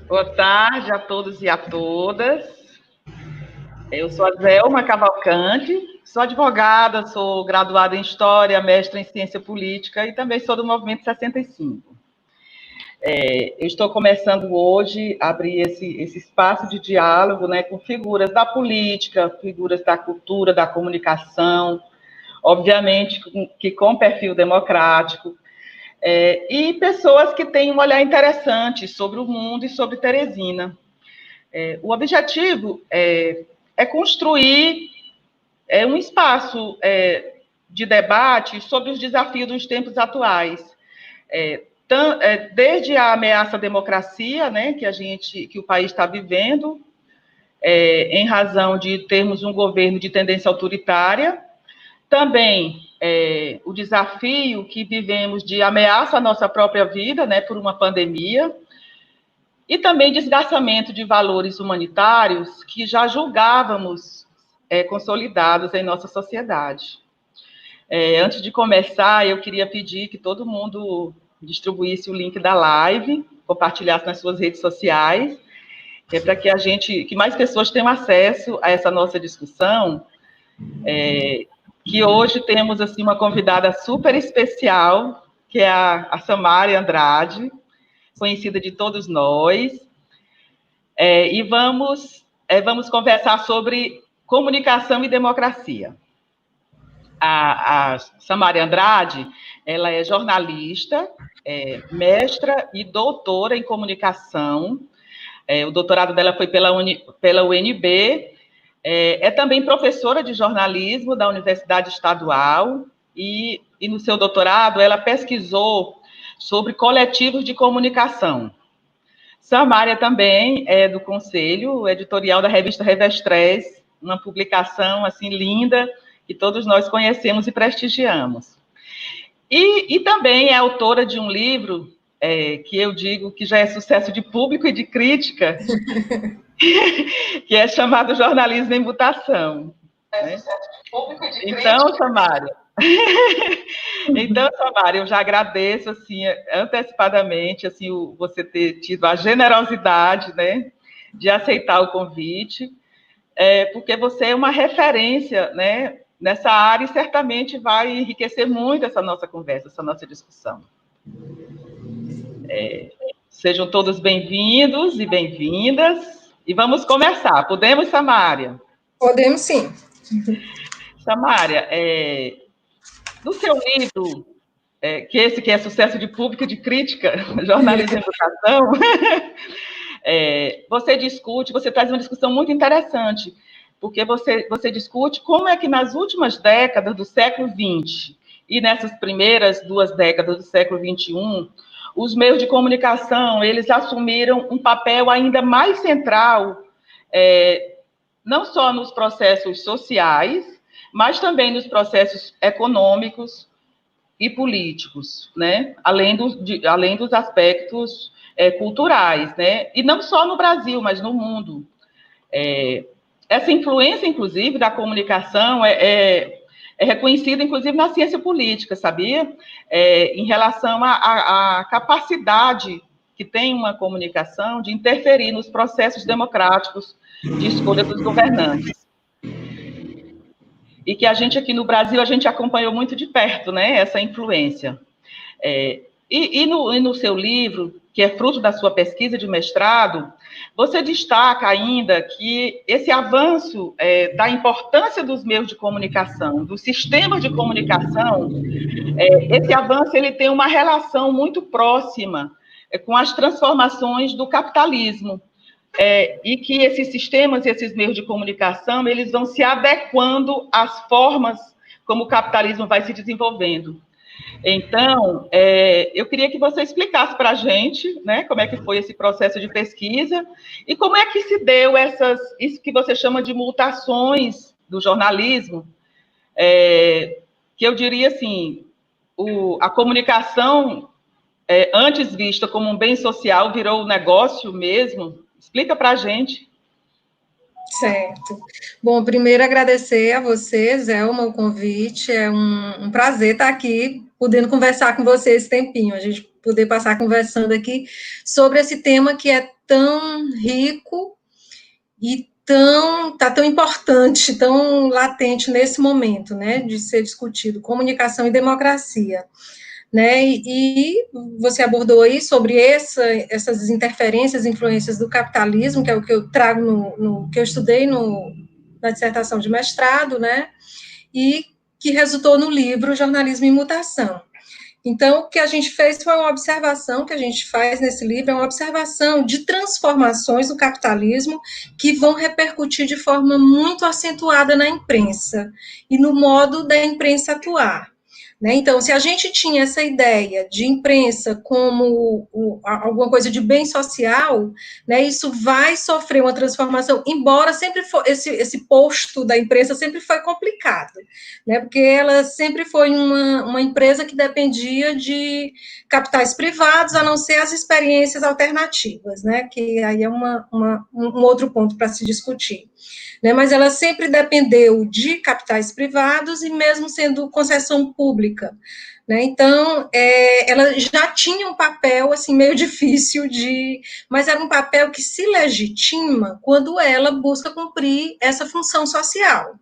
Boa tarde a todos e a todas. Eu sou a Zelma Cavalcante, sou advogada, sou graduada em História, mestra em Ciência Política e também sou do Movimento 65. Eu estou começando hoje a abrir esse espaço de diálogo, né, com figuras da política, figuras da cultura, da comunicação, obviamente que com perfil democrático, e pessoas que têm um olhar interessante sobre o mundo e sobre Teresina. O objetivo é construir um espaço de debate sobre os desafios dos tempos atuais, desde a ameaça à democracia, né, que o país está vivendo, em razão de termos um governo de tendência autoritária, também o desafio que vivemos de ameaça à nossa própria vida, né, por uma pandemia, e também desgastamento de valores humanitários que já julgávamos consolidados em nossa sociedade. Antes de começar, eu queria pedir que todo mundo distribuísse o link da live, compartilhasse nas suas redes sociais, para que mais pessoas tenham acesso a essa nossa discussão, que hoje temos assim uma convidada super especial, que é a Samária Andrade, conhecida de todos nós, e vamos conversar sobre comunicação e democracia. A Samária Andrade, ela é jornalista, mestra e doutora em comunicação. O doutorado dela foi pela UNB. É também professora de jornalismo da Universidade Estadual e no seu doutorado ela pesquisou sobre coletivos de comunicação. Samária também é do conselho editorial da revista Revestrez, uma publicação assim linda que todos nós conhecemos e prestigiamos. E também é autora de um livro que eu digo que já é sucesso de público e de crítica, que é chamado Jornalismo em Mutação. Né? Então, Samária, eu já agradeço assim antecipadamente assim você ter tido a generosidade, né, de aceitar o convite, porque você é uma referência, né, nessa área e certamente vai enriquecer muito essa nossa conversa, essa nossa discussão. Sejam todos bem-vindos e bem-vindas e vamos começar. Podemos, Samária? Podemos, sim. Samária, no seu livro, que é sucesso de público e de crítica, Jornalismo em Educação, você traz uma discussão muito interessante, porque você discute como é que nas últimas décadas do século XX e nessas primeiras 2 décadas do século XXI, os meios de comunicação, eles assumiram um papel ainda mais central, não só nos processos sociais, mas também nos processos econômicos e políticos, né? Além dos aspectos culturais, né? E não só no Brasil, mas no mundo. Essa influência, inclusive, da comunicação é reconhecida, inclusive, na ciência política, sabia? Em relação à capacidade que tem uma comunicação de interferir nos processos democráticos de escolha dos governantes. E que a gente aqui no Brasil, a gente acompanhou muito de perto, né, essa influência. E no seu livro, que é fruto da sua pesquisa de mestrado, você destaca ainda que esse avanço da importância dos meios de comunicação, dos sistemas de comunicação, esse avanço ele tem uma relação muito próxima com as transformações do capitalismo, e que esses sistemas e esses meios de comunicação, eles vão se adequando às formas como o capitalismo vai se desenvolvendo. Então, eu queria que você explicasse para a gente, né, como é que foi esse processo de pesquisa e como é que se deu isso que você chama de mutações do jornalismo, que eu diria assim, a comunicação, antes vista como um bem social, virou um negócio mesmo. Explica para a gente. Certo. Bom, primeiro agradecer a você, Zelma, o convite. É um prazer estar aqui, podendo conversar com você esse tempinho. A gente poder passar conversando aqui sobre esse tema que é tão rico e tá tão importante, tão latente nesse momento, né, de ser discutido, comunicação e democracia, né, e você abordou aí sobre essas interferências, influências do capitalismo, que é o que eu trago no que eu estudei na dissertação de mestrado, né, e que resultou no livro Jornalismo em Mutação. Então, o que a gente fez foi uma observação, que a gente faz nesse livro, é uma observação de transformações do capitalismo que vão repercutir de forma muito acentuada na imprensa e no modo da imprensa atuar. Né? Então, se a gente tinha essa ideia de imprensa como alguma coisa de bem social, né, isso vai sofrer uma transformação, embora sempre for, esse posto da imprensa sempre foi complicado, né, porque ela sempre foi uma empresa que dependia de capitais privados, a não ser as experiências alternativas, né, que aí é um outro ponto para se discutir. Né, mas ela sempre dependeu de capitais privados e mesmo sendo concessão pública. Né, então, ela já tinha um papel, assim, meio difícil mas era um papel que se legitima quando ela busca cumprir essa função social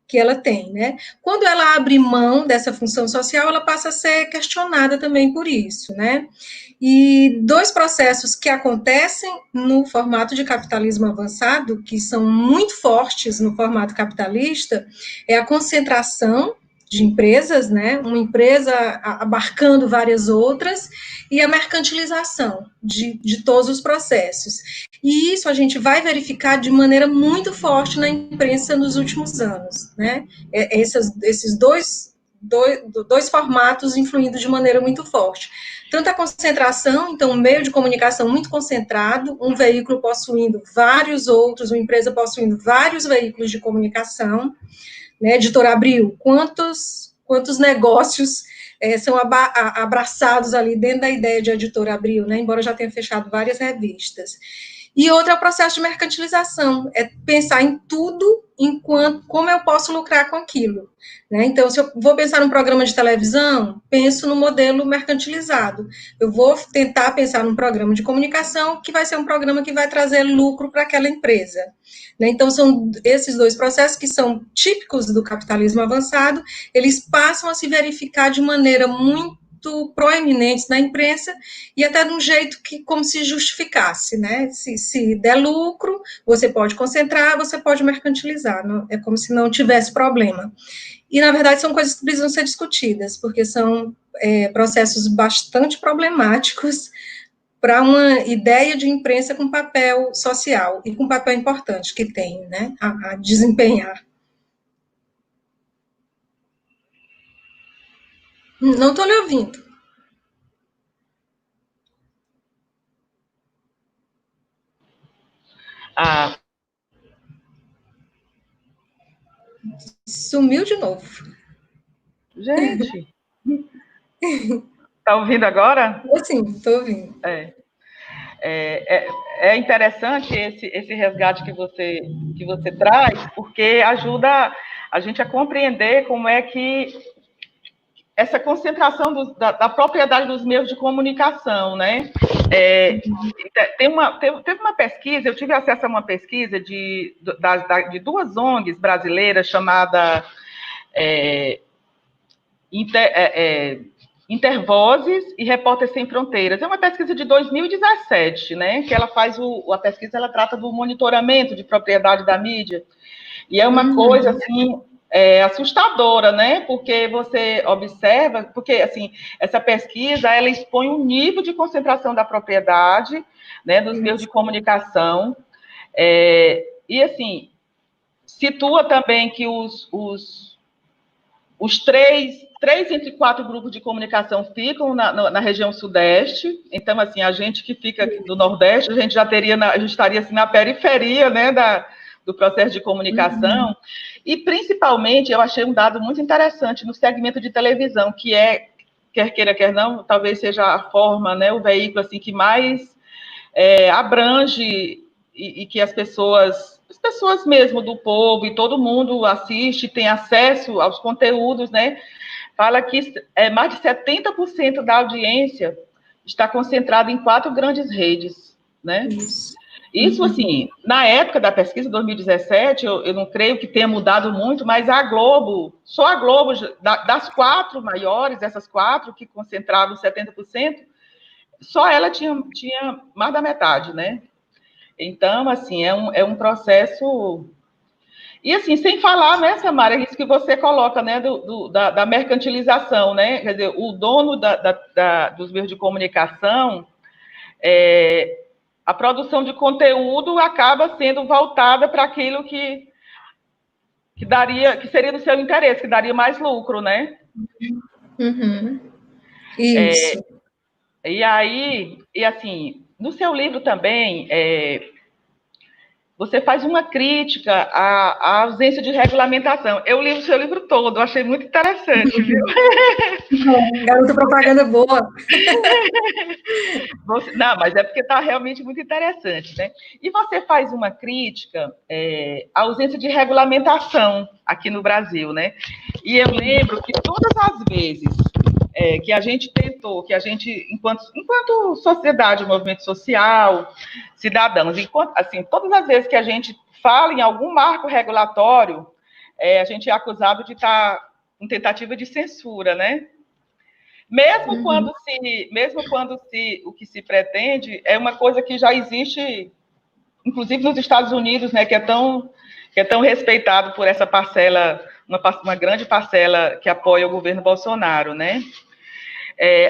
que ela tem, né? Quando ela abre mão dessa função social, ela passa a ser questionada também por isso, né? E dois processos que acontecem no formato de capitalismo avançado, que são muito fortes no formato capitalista, é a concentração de empresas, né? Uma empresa abarcando várias outras, e a mercantilização de todos os processos. E isso a gente vai verificar de maneira muito forte na imprensa nos últimos anos, né? Esses dois formatos influindo de maneira muito forte. Tanto a concentração, então, um meio de comunicação muito concentrado, um veículo possuindo vários outros, uma empresa possuindo vários veículos de comunicação, né? Editora Abril, quantos negócios são abraçados ali dentro da ideia de Editora Abril, né? Embora já tenha fechado várias revistas. E outro é o processo de mercantilização, é pensar em tudo enquanto como eu posso lucrar com aquilo. Né? Então, se eu vou pensar num programa de televisão, penso no modelo mercantilizado. Eu vou tentar pensar num programa de comunicação que vai ser um programa que vai trazer lucro para aquela empresa. Né? Então, são esses dois processos que são típicos do capitalismo avançado, eles passam a se verificar de maneira muito proeminentes na imprensa e até de um jeito que como se justificasse, né? Se der lucro, você pode concentrar, você pode mercantilizar, não, é como se não tivesse problema. E, na verdade, são coisas que precisam ser discutidas, porque são processos bastante problemáticos para uma ideia de imprensa com papel social e com papel importante que tem, né, a desempenhar. Não estou lhe ouvindo. Sumiu de novo. Gente, está ouvindo agora? Sim, estou ouvindo. É interessante esse resgate que você traz, porque ajuda a gente a compreender como é que essa concentração da propriedade dos meios de comunicação, né? Teve uma pesquisa, eu tive acesso a uma pesquisa de duas ONGs brasileiras chamada Intervozes e Repórteres Sem Fronteiras. É uma pesquisa de 2017, né? Que ela faz a pesquisa, ela trata do monitoramento de propriedade da mídia. E é uma coisa assim assustadora, né? Porque você observa, porque assim essa pesquisa ela expõe um nível de concentração da propriedade, né? Dos meios de comunicação e assim situa também que os três entre 4 grupos de comunicação ficam na região sudeste. Então, assim, a gente que fica aqui do Nordeste, a gente estaria assim, na periferia, né, do processo de comunicação. E, principalmente, eu achei um dado muito interessante no segmento de televisão, que quer queira, quer não, talvez seja a forma, né, o veículo assim, que mais abrange e que as pessoas mesmo do povo e todo mundo assiste, tem acesso aos conteúdos, né? Fala que mais de 70% da audiência está concentrado em 4 grandes redes, né? Isso, assim, na época da pesquisa, 2017, eu não creio que tenha mudado muito, mas a Globo, só a Globo, das 4 maiores, essas 4 que concentravam 70%, só ela tinha mais da metade, né? Então, assim, é um processo... E, assim, sem falar, né, Samara, isso que você coloca, né, da mercantilização, né? Quer dizer, o dono dos meios de comunicação, a produção de conteúdo acaba sendo voltada para aquilo que seria do seu interesse, que daria mais lucro, né? Isso. E aí, e assim, no seu livro também, você faz uma crítica à ausência de regulamentação. Eu li o seu livro todo, achei muito interessante, viu? Garota propaganda boa. Não, mas é porque está realmente muito interessante, né? E você faz uma crítica à ausência de regulamentação aqui no Brasil, né? E eu lembro que todas as vezes que a gente tentou, que a gente, enquanto sociedade, movimento social, cidadãos, assim, todas as vezes que a gente fala em algum marco regulatório, a gente é acusado de estar em tentativa de censura, né? Mesmo quando o que se pretende é uma coisa que já existe, inclusive nos Estados Unidos, né, que é tão respeitado por essa parcela, uma grande parcela que apoia o governo Bolsonaro, né?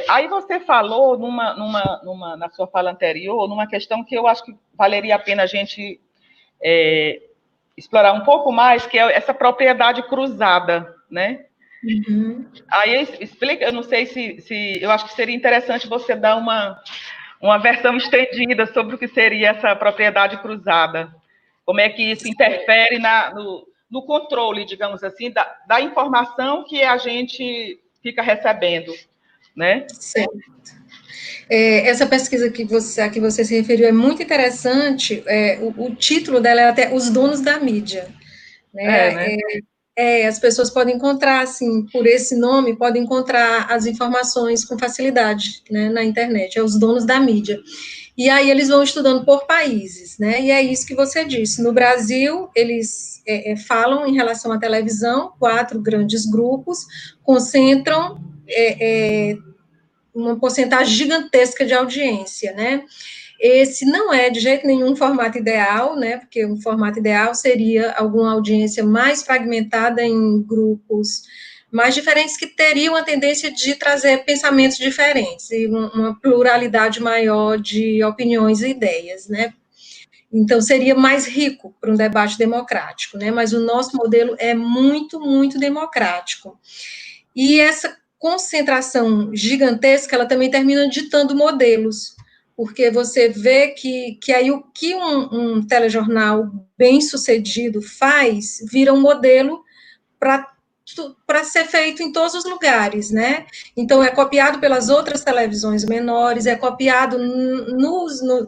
Aí você falou na sua fala anterior, numa questão que eu acho que valeria a pena a gente explorar um pouco mais, que é essa propriedade cruzada, né? Aí explica, eu não sei se eu acho que seria interessante você dar uma versão estendida sobre o que seria essa propriedade cruzada. Como é que isso interfere no controle, digamos assim, da informação que a gente fica recebendo, né? Certo. Essa pesquisa a que você se referiu é muito interessante. O título dela é até Os Donos da Mídia. Né? As pessoas podem encontrar, assim, por esse nome, podem encontrar as informações com facilidade, né, na internet, os donos da mídia. E aí eles vão estudando por países, né, e é isso que você disse. No Brasil, eles falam em relação à televisão, 4 grandes grupos, concentram uma porcentagem gigantesca de audiência, né. Esse não é de jeito nenhum um formato ideal, né? Porque um formato ideal seria alguma audiência mais fragmentada em grupos mais diferentes que teriam a tendência de trazer pensamentos diferentes e uma pluralidade maior de opiniões e ideias, né? Então seria mais rico para um debate democrático, né? Mas o nosso modelo é muito, muito democrático. E essa concentração gigantesca, ela também termina ditando modelos, porque você vê que aí o que um telejornal bem sucedido faz, vira um modelo para ser feito em todos os lugares, né? Então, é copiado pelas outras televisões menores, é copiado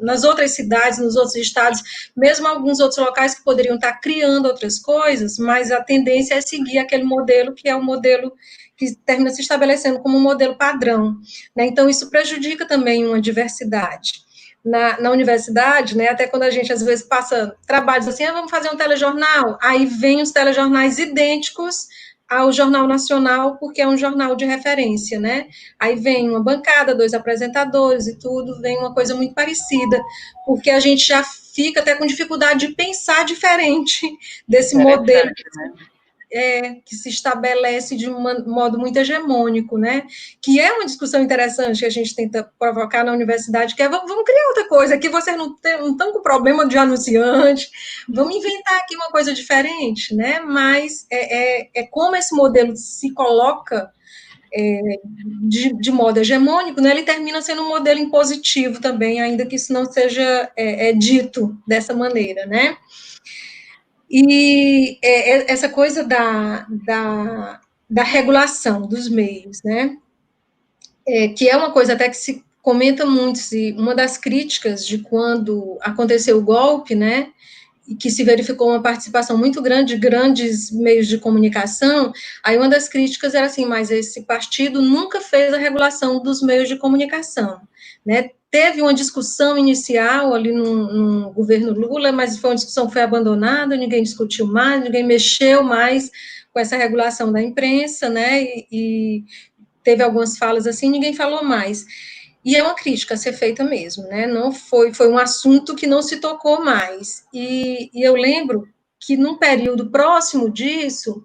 nas outras cidades, nos outros estados, mesmo alguns outros locais que poderiam estar criando outras coisas, mas a tendência é seguir aquele modelo que é o modelo que termina se estabelecendo como um modelo padrão, né? Então, isso prejudica também uma diversidade. Na universidade, né, até quando a gente, às vezes, passa trabalhos assim, vamos fazer um telejornal, aí vem os telejornais idênticos ao Jornal Nacional, porque é um jornal de referência, né? Aí vem uma bancada, 2 apresentadores e tudo, vem uma coisa muito parecida, porque a gente já fica até com dificuldade de pensar diferente desse modelo, né? Que se estabelece de um modo muito hegemônico, né? Que é uma discussão interessante que a gente tenta provocar na universidade, que é vamos criar outra coisa, aqui vocês não estão com problema de anunciante, vamos inventar aqui uma coisa diferente, né? Mas é como esse modelo se coloca de modo hegemônico, né? Ele termina sendo um modelo impositivo também, ainda que isso não seja dito dessa maneira, né? E essa coisa da regulação dos meios, né? Que é uma coisa até que se comenta muito, uma das críticas de quando aconteceu o golpe, né? E que se verificou uma participação muito grande de grandes meios de comunicação, aí uma das críticas era assim, mas esse partido nunca fez a regulação dos meios de comunicação, né? Teve uma discussão inicial ali no governo Lula, mas foi uma discussão que foi abandonada, ninguém discutiu mais, ninguém mexeu mais com essa regulação da imprensa, né? E teve algumas falas assim, ninguém falou mais. E é uma crítica a ser feita mesmo, né? Não foi um assunto que não se tocou mais. E eu lembro que num período próximo disso,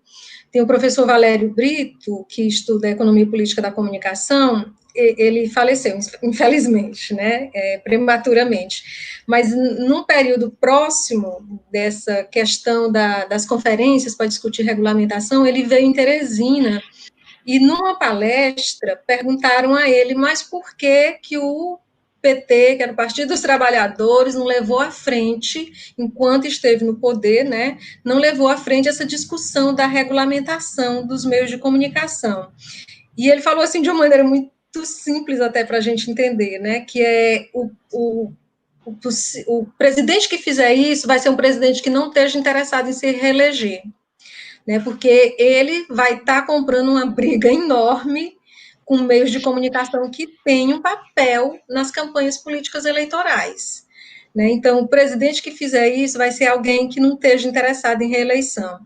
tem o professor Valério Brito, que estuda a economia política da comunicação, ele faleceu, infelizmente, né, prematuramente. Mas num período próximo dessa questão das conferências para discutir regulamentação, ele veio em Teresina, e numa palestra perguntaram a ele, mas por que o PT, que era o Partido dos Trabalhadores, não levou à frente, enquanto esteve no poder, né, não levou à frente essa discussão da regulamentação dos meios de comunicação. E ele falou assim de uma maneira muito simples até para a gente entender, né, que é o presidente que fizer isso vai ser um presidente que não esteja interessado em se reeleger, né, porque ele vai estar comprando uma briga enorme com meios de comunicação que têm um papel nas campanhas políticas eleitorais, né. Então, o presidente que fizer isso vai ser alguém que não esteja interessado em reeleição,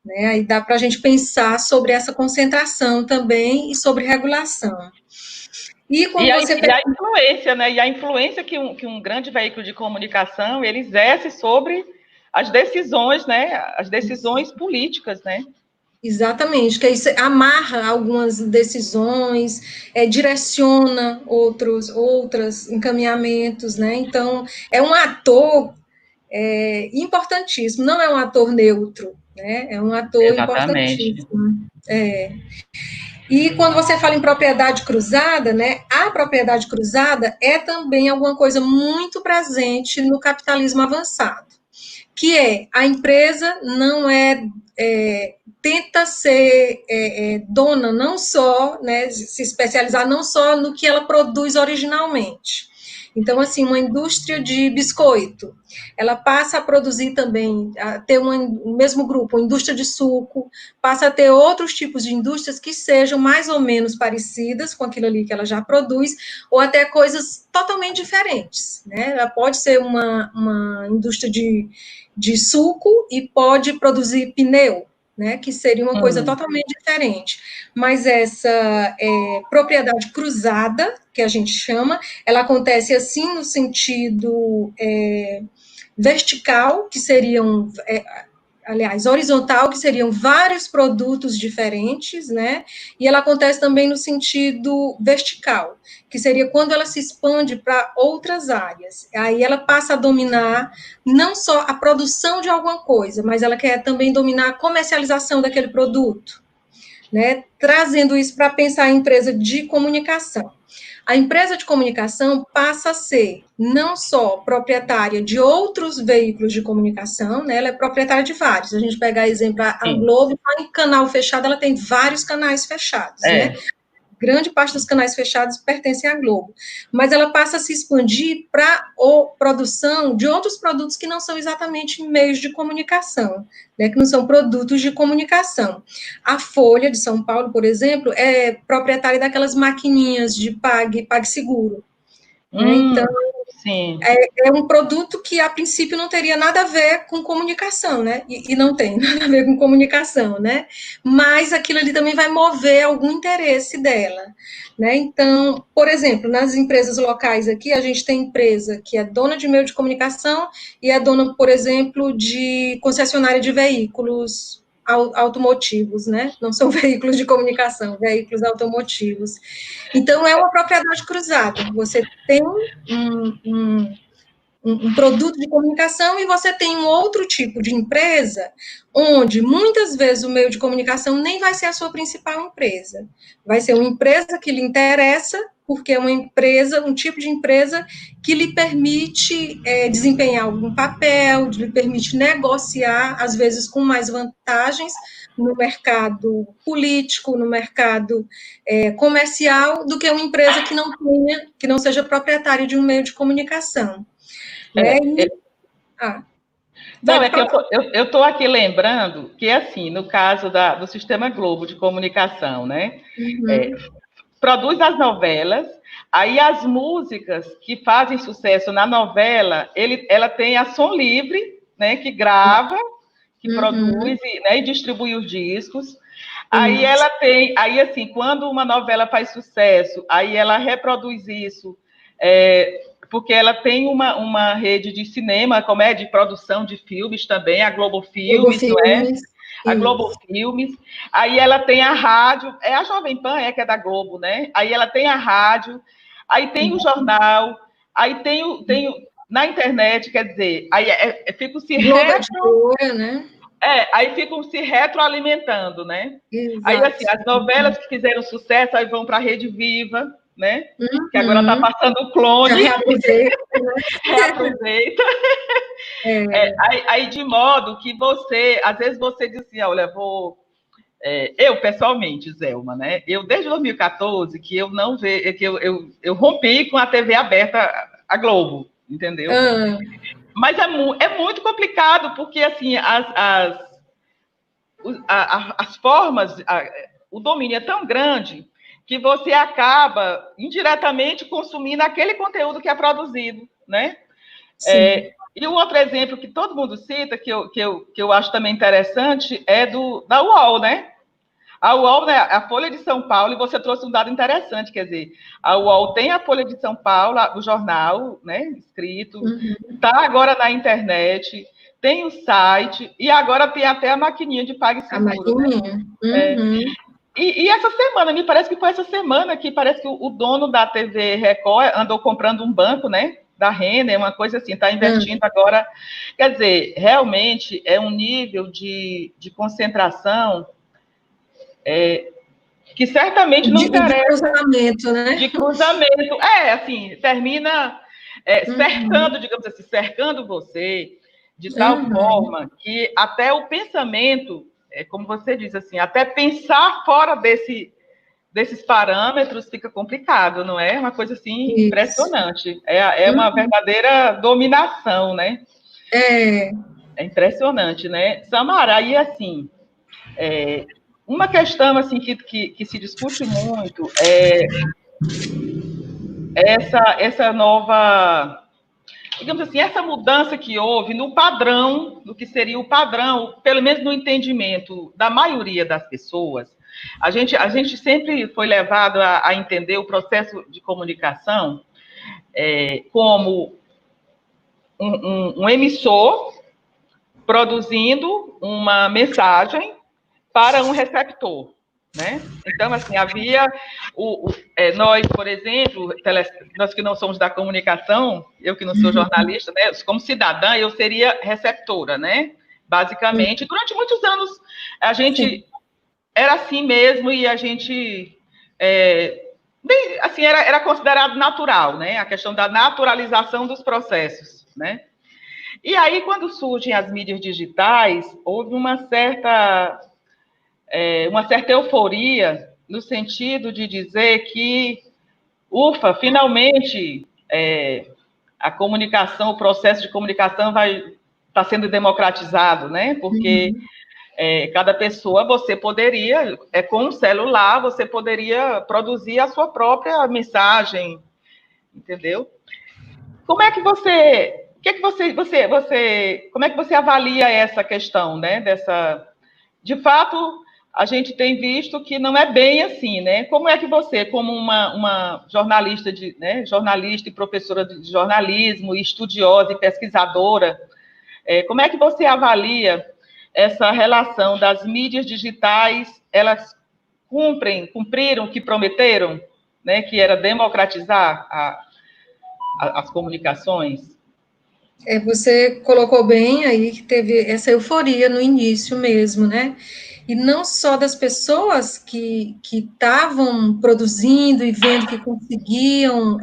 né. Aí dá para a gente pensar sobre essa concentração também e sobre regulação. E quando você... E a influência, né? E a influência que um grande veículo de comunicação ele exerce sobre as decisões, né? As decisões políticas, né? Exatamente, que isso amarra algumas decisões, direciona outros encaminhamentos, né? Então, é um ator importantíssimo, não é um ator neutro, né? É um ator Exatamente. importantíssimo. E quando você fala em propriedade cruzada, né? A propriedade cruzada é também alguma coisa muito presente no capitalismo avançado, que a empresa não tenta ser dona não só, né, se especializar não só no que ela produz originalmente. Então, assim, uma indústria de biscoito, ela passa a produzir também, a ter o mesmo grupo, uma indústria de suco, passa a ter outros tipos de indústrias que sejam mais ou menos parecidas com aquilo ali que ela já produz, ou até coisas totalmente diferentes, né? Ela pode ser uma indústria de suco e pode produzir pneu, né, que seria uma coisa totalmente diferente. Mas essa propriedade cruzada, que a gente chama, ela acontece assim no sentido vertical, que seriam, aliás, horizontal, que seriam vários produtos diferentes, né? E ela acontece também no sentido vertical, que seria quando ela se expande para outras áreas. Aí ela passa a dominar não só a produção de alguma coisa, mas ela quer também dominar a comercialização daquele produto, né? Trazendo isso para pensar em empresa de comunicação. A empresa de comunicação passa a ser não só proprietária de outros veículos de comunicação, né, ela é proprietária de vários. A gente pegar exemplo, a Globo, em canal fechado, ela tem vários canais fechados, né? Grande parte dos canais fechados pertencem à Globo, mas ela passa a se expandir para a produção de outros produtos que não são exatamente meios de comunicação, né, que não são produtos de comunicação. A Folha de São Paulo, por exemplo, é proprietária daquelas maquininhas de PagSeguro, né, então sim. é um produto que, a princípio, não teria nada a ver com comunicação, né? E não tem nada a ver com comunicação, né? Mas aquilo ali também vai mover algum interesse dela, né? Então, por exemplo, nas empresas locais aqui, a gente tem empresa que é dona de meio de comunicação e é dona, por exemplo, de concessionária de veículos automotivos, né? Não são veículos de comunicação, veículos automotivos. Então, é uma propriedade cruzada. Você tem um produto de comunicação e você tem um outro tipo de empresa, onde muitas vezes o meio de comunicação nem vai ser a sua principal empresa. Vai ser uma empresa que lhe interessa, porque é uma empresa, um tipo de empresa que lhe permite desempenhar algum papel, lhe permite negociar, às vezes com mais vantagens, no mercado político, no mercado comercial, do que uma empresa que não seja proprietária de um meio de comunicação. Né? Não, é que eu estou aqui lembrando que, assim, no caso do Sistema Globo de Comunicação, né? produz as novelas, aí as músicas que fazem sucesso na novela, ela tem a Som Livre, né, que grava, que produz, né, e distribui os discos. Aí ela tem, aí assim, quando uma novela faz sucesso, aí ela reproduz isso, porque ela tem uma rede de cinema, como é, de produção de filmes também, a Globo Filmes, não é? A Globo Filmes. Aí ela tem a rádio, é a Jovem Pan, que é da Globo, né? Aí ela tem a rádio, aí tem o jornal, aí tem na internet, quer dizer, aí ficam se né? Aí ficam se retroalimentando, né? Exato. Aí, assim, as novelas que fizeram sucesso, aí vão para a Rede Viva, né? Que agora está passando o clone. Reaproveita, né? Reaproveita. Aí, de modo que você, às vezes você diz assim, olha, eu, pessoalmente, Zelma, né? Eu, desde 2014, que eu não vejo, que eu rompi com a TV aberta, a Globo, entendeu? Mas é muito complicado, porque, assim, as formas, o domínio é tão grande que você acaba indiretamente consumindo aquele conteúdo que é produzido, né? E um outro exemplo que todo mundo cita, que eu acho também interessante, é da UOL, né? A UOL, né, a Folha de São Paulo, e você trouxe um dado interessante, quer dizer, a UOL tem a Folha de São Paulo, o jornal, né, escrito, está agora na internet, tem o site, e agora tem até a maquininha de PagSeguro. A maquininha. Né? E essa semana, me parece que foi essa semana que parece que o dono da TV Record andou comprando um banco, né, da Renner, uma coisa assim, está investindo agora. Quer dizer, realmente é um nível de concentração que certamente não interessa. De cruzamento, né? De cruzamento. Assim, termina cercando, digamos assim, cercando você de tal forma que até o pensamento, como você diz assim, até pensar fora desses parâmetros fica complicado, não é? Uma coisa assim impressionante. É uma verdadeira dominação, né? É impressionante, né? Samara, e assim, uma questão assim que se discute muito é essa nova, digamos assim, essa mudança que houve no padrão, do que seria o padrão, pelo menos no entendimento da maioria das pessoas. A gente sempre foi levado a entender o processo de comunicação como um emissor produzindo uma mensagem para um receptor, né? Então, assim, havia nós, por exemplo, nós que não somos da comunicação, eu que não sou jornalista, né? Como cidadã, eu seria receptora, né? Basicamente, durante muitos anos a gente era assim mesmo e a gente assim era considerado natural, né? A questão da naturalização dos processos, né? E aí, quando surgem as mídias digitais, houve uma certa euforia no sentido de dizer que, ufa, finalmente a comunicação, o processo de comunicação está sendo democratizado, né? Porque cada pessoa, você poderia, com um celular, você poderia produzir a sua própria mensagem, entendeu? Como é que você como é que você avalia essa questão, né? De fato, a gente tem visto que não é bem assim, né? Como é que você, como uma jornalista, jornalista e professora de jornalismo, estudiosa e pesquisadora, como é que você avalia essa relação das mídias digitais? Elas cumpriram o que prometeram, né? Que era democratizar as comunicações? Você colocou bem aí que teve essa euforia no início mesmo, né? E não só das pessoas que estavam produzindo e vendo que conseguiam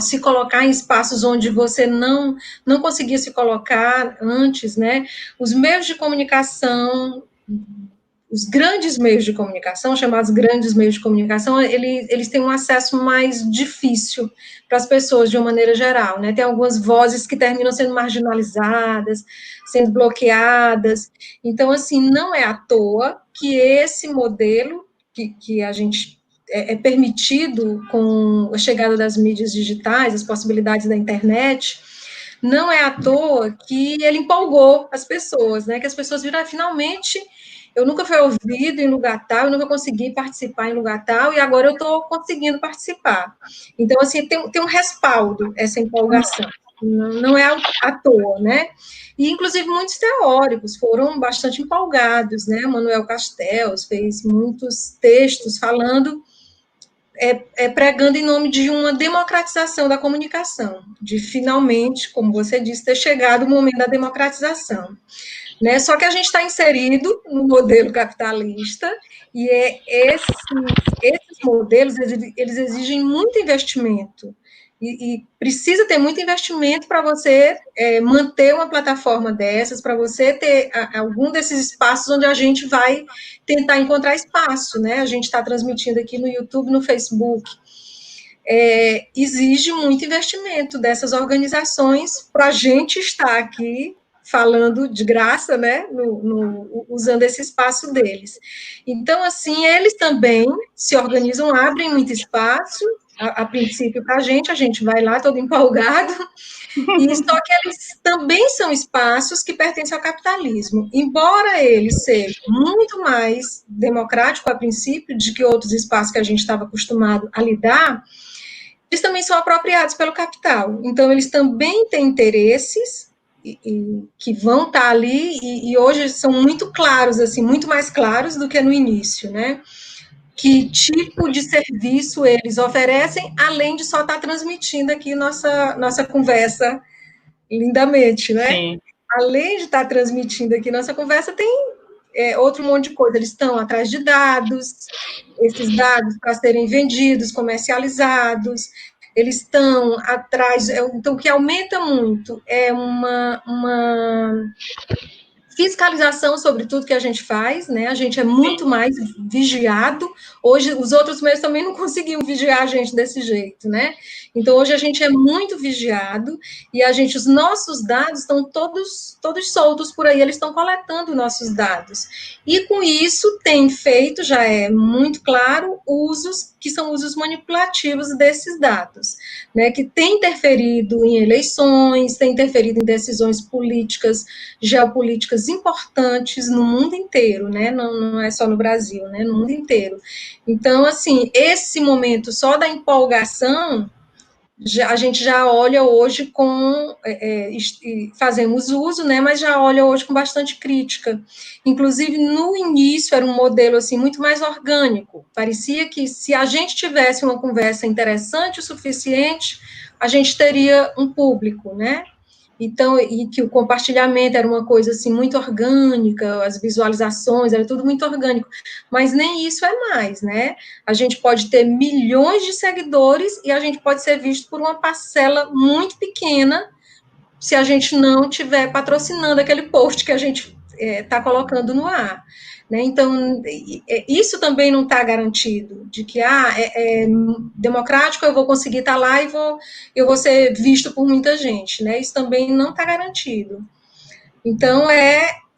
se colocar em espaços onde você não conseguia se colocar antes, né? Os meios de comunicação, os grandes meios de comunicação, chamados grandes meios de comunicação, eles têm um acesso mais difícil para as pessoas, de uma maneira geral, né? Tem algumas vozes que terminam sendo marginalizadas, sendo bloqueadas. Então, assim, não é à toa que esse modelo que a gente é permitido com a chegada das mídias digitais, as possibilidades da internet, não é à toa que ele empolgou as pessoas, né? Que as pessoas viram, finalmente, eu nunca fui ouvido em lugar tal, eu nunca consegui participar em lugar tal, e agora eu estou conseguindo participar. Então, assim, tem um respaldo essa empolgação. Não é à toa, né? E, inclusive, muitos teóricos foram bastante empolgados, né? Manuel Castells fez muitos textos falando, pregando em nome de uma democratização da comunicação, de finalmente, como você disse, ter chegado o momento da democratização. Né? Só que a gente está inserido no modelo capitalista, e esses modelos, eles exigem muito investimento, e precisa ter muito investimento para você manter uma plataforma dessas, para você ter algum desses espaços onde a gente vai tentar encontrar espaço, né? A gente está transmitindo aqui no YouTube, no Facebook. Exige muito investimento dessas organizações para a gente estar aqui falando de graça, né, usando esse espaço deles. Então, assim, eles também se organizam, abrem muito espaço, a princípio para a gente vai lá todo empolgado, e só que eles também são espaços que pertencem ao capitalismo. Embora eles sejam muito mais democráticos a princípio de que outros espaços que a gente estava acostumado a lidar, eles também são apropriados pelo capital. Então, eles também têm interesses que vão estar ali, e hoje são muito claros, assim, muito mais claros do que no início, né? Que tipo de serviço eles oferecem, além de só estar transmitindo aqui nossa conversa lindamente, né? Sim. Além de estar transmitindo aqui nossa conversa, tem outro monte de coisa. Eles estão atrás de dados, esses dados para serem vendidos, comercializados, eles estão atrás, então o que aumenta muito é uma fiscalização sobre tudo que a gente faz, né? A gente é muito mais vigiado. Hoje, os outros meios também não conseguiam vigiar a gente desse jeito, né? Então, hoje a gente é muito vigiado e os nossos dados estão todos soltos por aí, eles estão coletando nossos dados. E com isso tem feito, já é muito claro, usos que são usos manipulativos desses dados, né? Que tem interferido em eleições, tem interferido em decisões políticas, geopolíticas importantes no mundo inteiro, né? Não é só no Brasil, né? No mundo inteiro. Então, assim, esse momento só da empolgação, a gente já olha hoje com, fazemos uso, né, mas já olha hoje com bastante crítica. Inclusive, no início, era um modelo, assim, muito mais orgânico. Parecia que, se a gente tivesse uma conversa interessante o suficiente, a gente teria um público, né? Então, e que o compartilhamento era uma coisa, assim, muito orgânica, as visualizações, era tudo muito orgânico, mas nem isso é mais, né? A gente pode ter milhões de seguidores e a gente pode ser visto por uma parcela muito pequena se a gente não estiver patrocinando aquele post que a gente está colocando no ar. Né? Então, isso também não está garantido, de que é democrático, eu vou conseguir estar lá e eu vou ser visto por muita gente. Né? Isso também não está garantido. Então,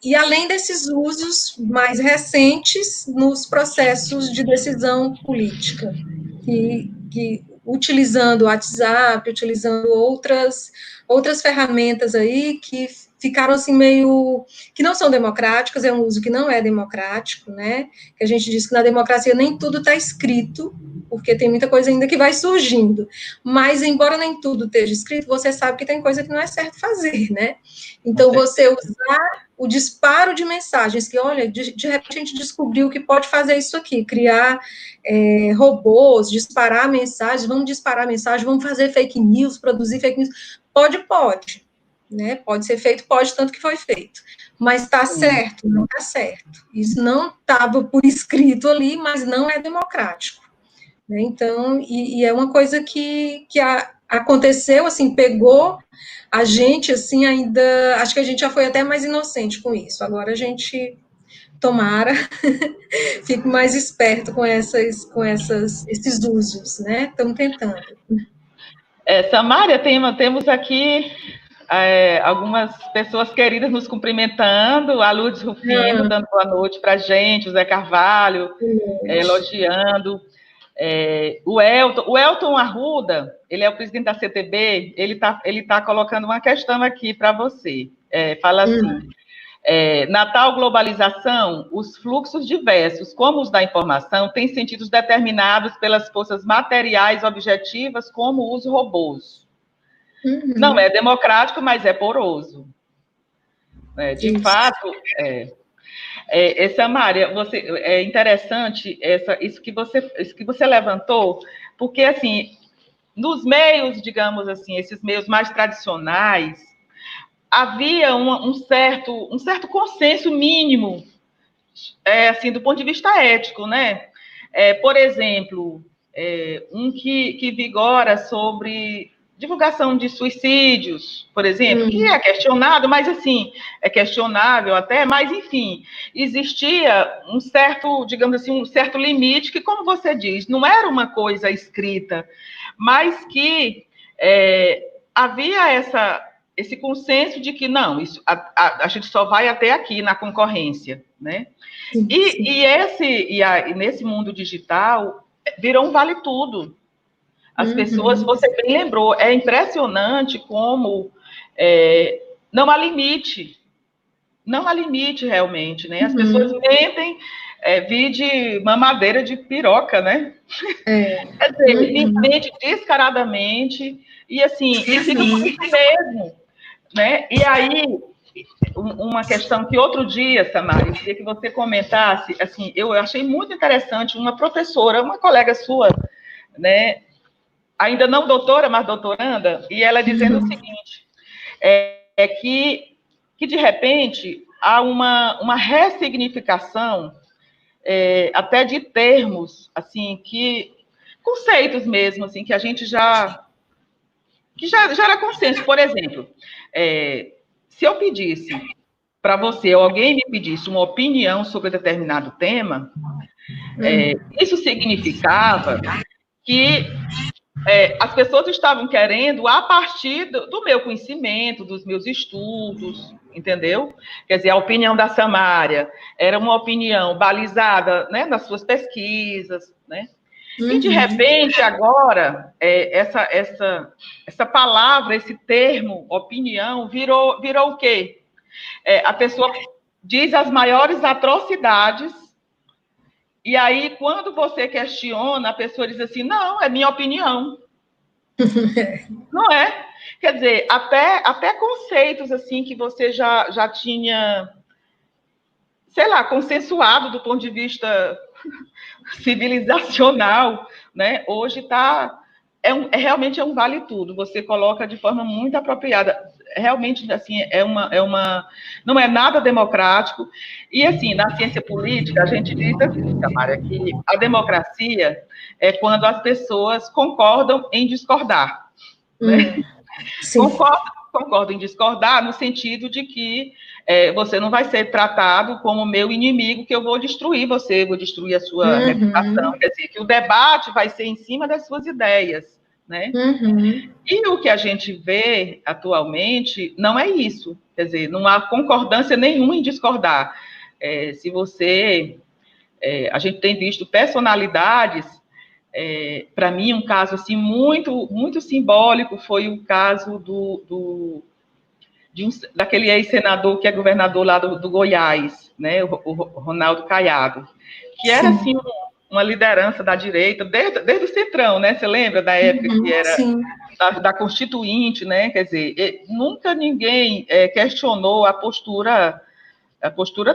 e além desses usos mais recentes nos processos de decisão política, que utilizando o WhatsApp, utilizando outras ferramentas aí que ficaram assim meio, que não são democráticas, é um uso que não é democrático, né, que a gente diz que na democracia nem tudo está escrito, porque tem muita coisa ainda que vai surgindo, mas embora nem tudo esteja escrito, você sabe que tem coisa que não é certo fazer, né, então você usar o disparo de mensagens, que olha, de repente a gente descobriu que pode fazer isso aqui, criar robôs, disparar mensagens, vamos fazer fake news, produzir fake news, pode, né, pode ser feito, tanto que foi feito, mas está certo, não está certo, isso não estava por escrito ali, mas não é democrático, né, então, e é uma coisa que aconteceu, assim, pegou a gente, assim, ainda, acho que a gente já foi até mais inocente com isso, agora a gente, tomara, fique mais esperto com esses usos, né, estamos tentando. Samária, temos aqui algumas pessoas queridas nos cumprimentando, a Lourdes Rufino dando boa noite para a gente, o Zé Carvalho elogiando. O Elton Arruda, ele é o presidente da CTB, ele tá colocando uma questão aqui para você. Fala assim, na tal globalização, os fluxos diversos, como os da informação, têm sentidos determinados pelas forças materiais objetivas, como os robôs. Não é democrático, mas é poroso. De fato, Samária, é interessante isso que você levantou, porque, assim, nos meios, digamos assim, esses meios mais tradicionais, havia um certo consenso mínimo, assim, do ponto de vista ético, né? Por exemplo, um que vigora sobre divulgação de suicídios, por exemplo, que é questionado, mas assim, é questionável até, mas enfim, existia um certo, digamos assim, um certo limite que, como você diz, não era uma coisa escrita, mas que havia esse consenso de que não, isso a gente só vai até aqui na concorrência, né? E nesse mundo digital virou um vale tudo. As pessoas, você bem lembrou, é impressionante como não há limite realmente, né? As pessoas mentem, vide mamadeira de piroca, né? Quer dizer, mente descaradamente, e assim, e fica por isso mesmo, né? E aí, uma questão que outro dia, Samara, eu queria que você comentasse, assim, eu achei muito interessante, uma professora, uma colega sua, né? Ainda não doutora, mas doutoranda, e ela dizendo o seguinte, que de repente há uma ressignificação até de termos, assim, conceitos mesmo, assim, que a gente já era consenso. Por exemplo, se eu pedisse para você, ou alguém me pedisse uma opinião sobre determinado tema, isso significava que as pessoas estavam querendo, a partir do meu conhecimento, dos meus estudos, entendeu? Quer dizer, a opinião da Samária era uma opinião balizada, né, nas suas pesquisas, né? E, de repente, agora, essa palavra, esse termo, opinião, virou o quê? A pessoa diz as maiores atrocidades, e aí, quando você questiona, a pessoa diz assim, não, é minha opinião. Não é? Quer dizer, até conceitos assim que você já tinha, sei lá, consensuado do ponto de vista civilizacional, né? Hoje está realmente é um vale tudo. Você coloca de forma muito apropriada. Realmente, assim, não é nada democrático. E assim, na ciência política a gente diz assim, Tamara, que a democracia é quando as pessoas concordam em discordar. Né? Concordo em discordar no sentido de que você não vai ser tratado como meu inimigo, que eu vou destruir você, vou destruir a sua reputação. Quer dizer, que o debate vai ser em cima das suas ideias, né? E o que a gente vê atualmente não é isso. Quer dizer, não há concordância nenhuma em discordar. A gente tem visto personalidades. Para mim, um caso assim, muito, muito simbólico foi o caso daquele ex-senador que é governador lá do Goiás, né, o Ronaldo Caiado, que era assim uma liderança da direita, desde o Centrão, né? Você lembra da época que era da Constituinte, né? Quer dizer, nunca ninguém questionou a postura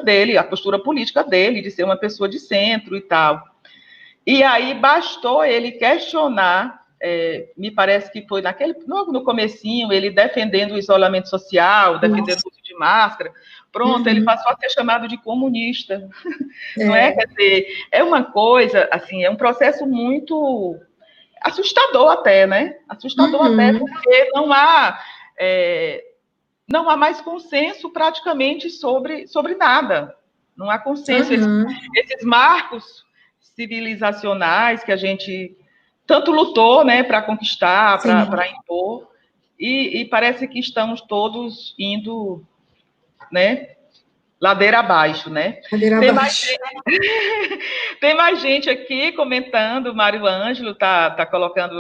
dele, a postura política dele, de ser uma pessoa de centro e tal. E aí bastou ele questionar, me parece que foi logo no comecinho, ele defendendo o isolamento social, defendendo o uso de máscara, pronto, ele passou a ser chamado de comunista, não é? Quer dizer, é uma coisa, assim, é um processo muito assustador até, né? Assustador até porque não há mais consenso praticamente sobre nada, não há consenso. Esses marcos civilizacionais que a gente tanto lutou, né, para conquistar, para impor, e parece que estamos todos indo, né, ladeira abaixo, né? Ladeira abaixo. Tem mais gente aqui comentando, o Mário Ângelo tá colocando,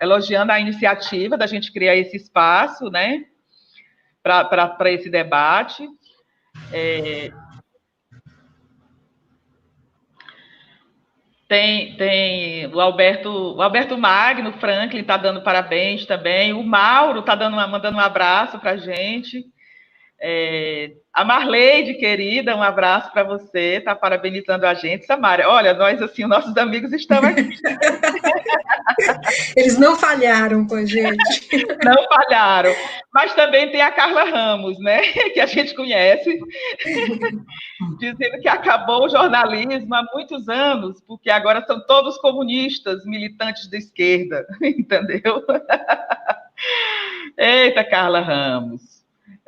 elogiando a iniciativa da gente criar esse espaço, né, para esse debate. Tem o Alberto Magno, o Franklin está dando parabéns também, o Mauro está mandando um abraço para a gente. A Marleide, querida, um abraço para você, está parabenizando a gente. Samara, olha, nós, assim, nossos amigos estão aqui. Eles não falharam com a gente. Não falharam. Mas também tem a Carla Ramos, né, que a gente conhece, dizendo que acabou o jornalismo há muitos anos, porque agora são todos comunistas, militantes de esquerda, entendeu? Eita, Carla Ramos.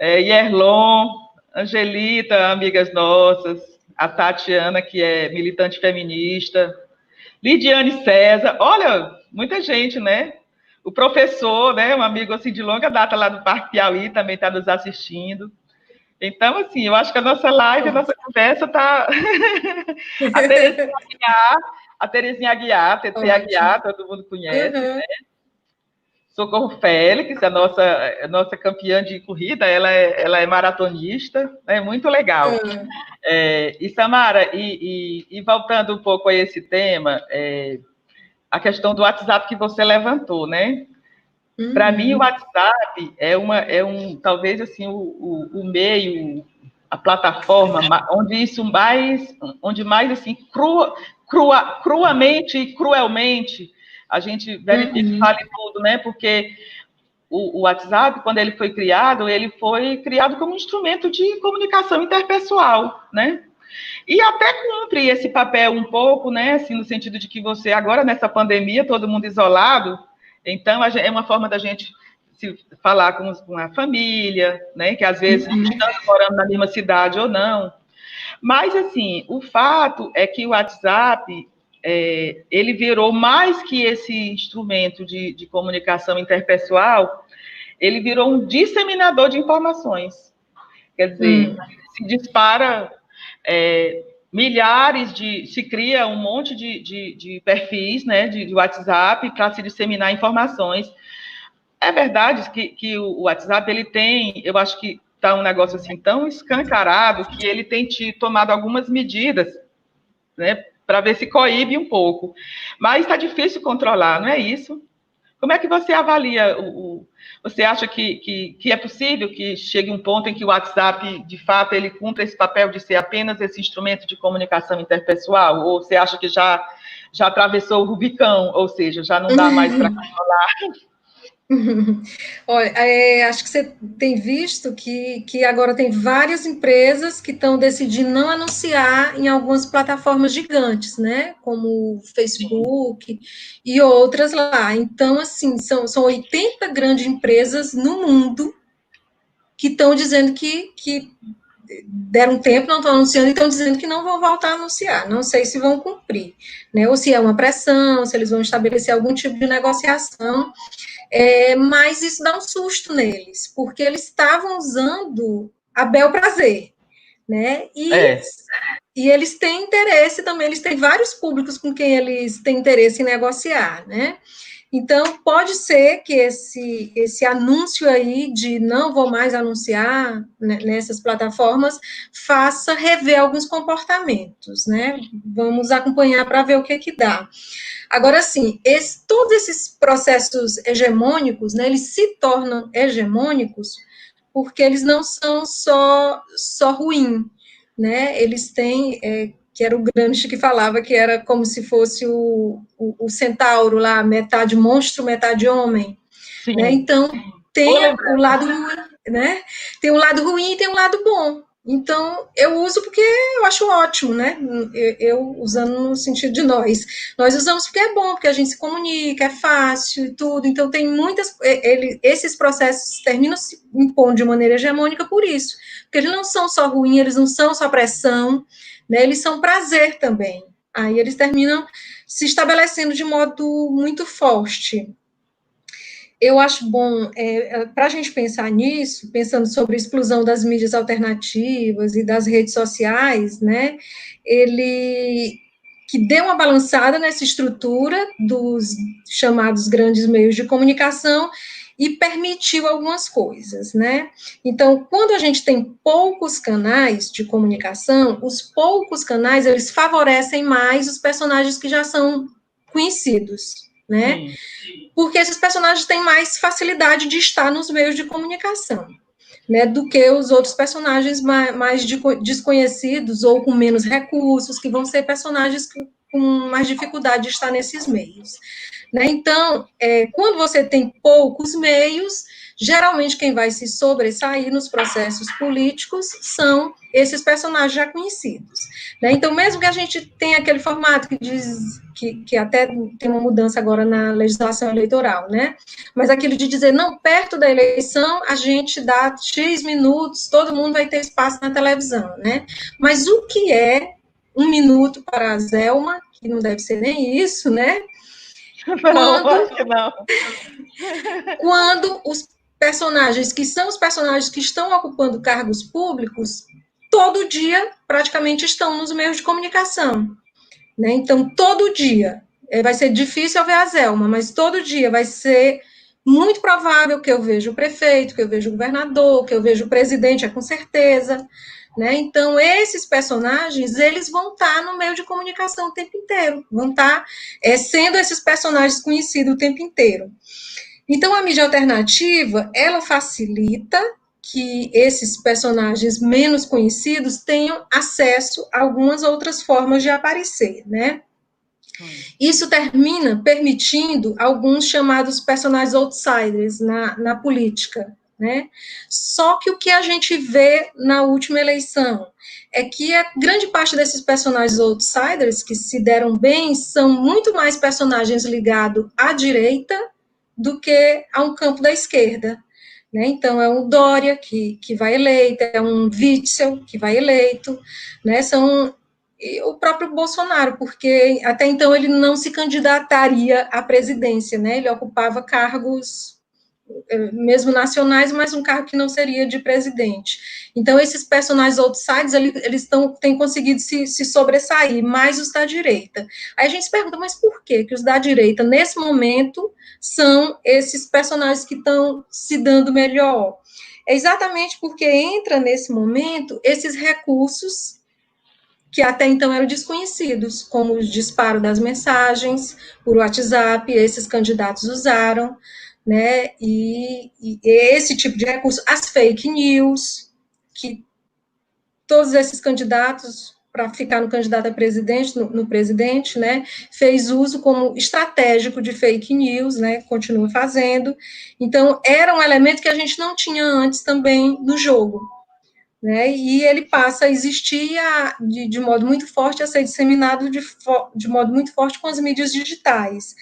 Yerlon, Angelita, amigas nossas, a Tatiana, que é militante feminista, Lidiane César, olha, muita gente, né? O professor, né, um amigo assim de longa data lá do Parque Piauí, também está nos assistindo. Então, assim, eu acho que a nossa live, a nossa conversa está... a Terezinha Aguiar, TT Aguiar, todo mundo conhece, né? Socorro Félix, a nossa campeã de corrida, ela é maratonista, é muito legal. E Samara, e voltando um pouco a esse tema, a questão do WhatsApp que você levantou, né? Para mim, o WhatsApp talvez assim o meio, a plataforma onde mais assim cruamente e cruelmente a gente verifica e fala tudo, né? Porque o WhatsApp, quando ele foi criado como um instrumento de comunicação interpessoal, né? E até cumpre esse papel um pouco, né? Assim, no sentido de que você, agora nessa pandemia, todo mundo isolado, então é uma forma da gente se falar com a família, né? Que às vezes estamos morando na mesma cidade ou não. Mas, assim, o fato é que o WhatsApp, ele virou mais que esse instrumento de comunicação interpessoal, ele virou um disseminador de informações. Quer dizer, se dispara se cria um monte de perfis, né, de WhatsApp para se disseminar informações. É verdade que o WhatsApp, ele tem, eu acho que está um negócio assim tão escancarado que ele tem tomado algumas medidas, né, para ver se coíbe um pouco. Mas está difícil controlar, não é isso? Como é que você avalia você acha que é possível que chegue um ponto em que o WhatsApp, de fato, ele cumpra esse papel de ser apenas esse instrumento de comunicação interpessoal? Ou você acha que já atravessou o Rubicão, ou seja, já não dá mais para controlar? Olha, acho que você tem visto que agora tem várias empresas que estão decidindo não anunciar em algumas plataformas gigantes, né? Como o Facebook e outras lá. Então, assim, são 80 grandes empresas no mundo que estão dizendo que deram tempo, não estão anunciando, e estão dizendo que não vão voltar a anunciar. Não sei se vão cumprir, né? Ou se é uma pressão, se eles vão estabelecer algum tipo de negociação. Mas isso dá um susto neles, porque eles estavam usando a bel prazer, né? E eles têm interesse também, eles têm vários públicos com quem eles têm interesse em negociar, né? Então, pode ser que esse anúncio aí de não vou mais anunciar nessas plataformas faça rever alguns comportamentos, né? Vamos acompanhar para ver o que dá. Agora, assim, todos esses processos hegemônicos, né, eles se tornam hegemônicos porque eles não são só ruins, né? Eles têm... que era o Gramsci que falava que era como se fosse o centauro lá, metade monstro, metade homem. Né? Então, tem o lado ruim, né? Tem um lado ruim e tem um lado bom. Então, eu uso porque eu acho ótimo, né? Eu usando no sentido de nós. Nós usamos porque é bom, porque a gente se comunica, é fácil e tudo. Então, tem esses processos terminam se impondo de maneira hegemônica por isso. Porque eles não são só ruins, eles não são só pressão, né? Eles são prazer também. Aí eles terminam se estabelecendo de modo muito forte. Eu acho bom, para a gente pensar nisso, pensando sobre a explosão das mídias alternativas e das redes sociais, né, ele que deu uma balançada nessa estrutura dos chamados grandes meios de comunicação e permitiu algumas coisas, né? Então, quando a gente tem poucos canais de comunicação, os poucos canais, eles favorecem mais os personagens que já são conhecidos, né? Sim. Porque esses personagens têm mais facilidade de estar nos meios de comunicação, né, do que os outros personagens mais desconhecidos ou com menos recursos, que vão ser personagens com mais dificuldade de estar nesses meios. Né? Então, quando você tem poucos meios, geralmente quem vai se sobressair nos processos políticos são esses personagens já conhecidos. Né? Então, mesmo que a gente tenha aquele formato que diz que até tem uma mudança agora na legislação eleitoral, né? Mas aquilo de dizer, não, perto da eleição, a gente dá X minutos, todo mundo vai ter espaço na televisão, né? Mas o que é 1 minuto para a Zelma, que não deve ser nem isso, né? Não, acho que não. Quando os personagens, que são os personagens que estão ocupando cargos públicos, todo dia praticamente estão nos meios de comunicação. Né? Então, todo dia, vai ser difícil eu ver a Zelma, mas todo dia vai ser muito provável que eu veja o prefeito, que eu veja o governador, que eu veja o presidente, com certeza. Né? Então, esses personagens, eles vão estar no meio de comunicação o tempo inteiro, vão estar sendo esses personagens conhecidos o tempo inteiro. Então, a mídia alternativa, ela facilita que esses personagens menos conhecidos tenham acesso a algumas outras formas de aparecer, né? Isso termina permitindo alguns chamados personagens outsiders na política, né? Só que o que a gente vê na última eleição é que a grande parte desses personagens outsiders que se deram bem são muito mais personagens ligados à direita do que a um campo da esquerda. Né? Então, é um Dória que vai eleito, é um Witzel que vai eleito, né? São o próprio Bolsonaro, porque até então ele não se candidataria à presidência, né? Ele ocupava cargos mesmo nacionais, mas um cargo que não seria de presidente. Então, esses personagens outsiders, eles têm conseguido se sobressair, mais os da direita. Aí a gente se pergunta, mas por que os da direita, nesse momento, são esses personagens que estão se dando melhor? É exatamente porque entra nesse momento esses recursos que até então eram desconhecidos, como o disparo das mensagens por WhatsApp, esses candidatos usaram, né, e esse tipo de recurso, as fake news, que todos esses candidatos, para ficar no candidato a presidente, no presidente, né, fez uso como estratégico de fake news, né, continua fazendo, então era um elemento que a gente não tinha antes também no jogo, né, e ele passa a existir de modo muito forte, a ser disseminado de modo muito forte com as mídias digitais,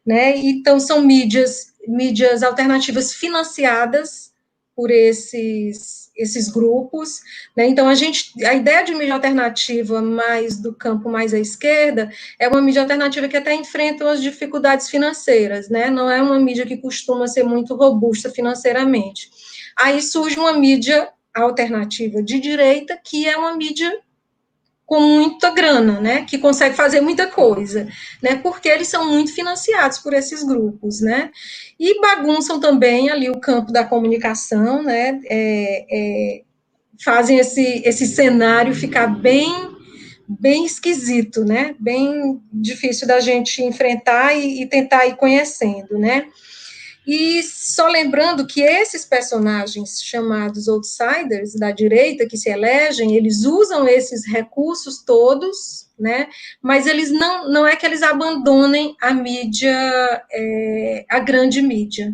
né, então são mídias alternativas financiadas por esses grupos, né, então a ideia de mídia alternativa mais do campo mais à esquerda é uma mídia alternativa que até enfrenta as dificuldades financeiras, né, não é uma mídia que costuma ser muito robusta financeiramente. Aí surge uma mídia alternativa de direita, que é uma mídia com muita grana, né, que consegue fazer muita coisa, né, porque eles são muito financiados por esses grupos, né, e bagunçam também ali o campo da comunicação, né, fazem esse cenário ficar bem esquisito, né, bem difícil da gente enfrentar e tentar ir conhecendo, né. E só lembrando que esses personagens chamados outsiders da direita que se elegem, eles usam esses recursos todos, né? Mas eles não é que eles abandonem a mídia, a grande mídia.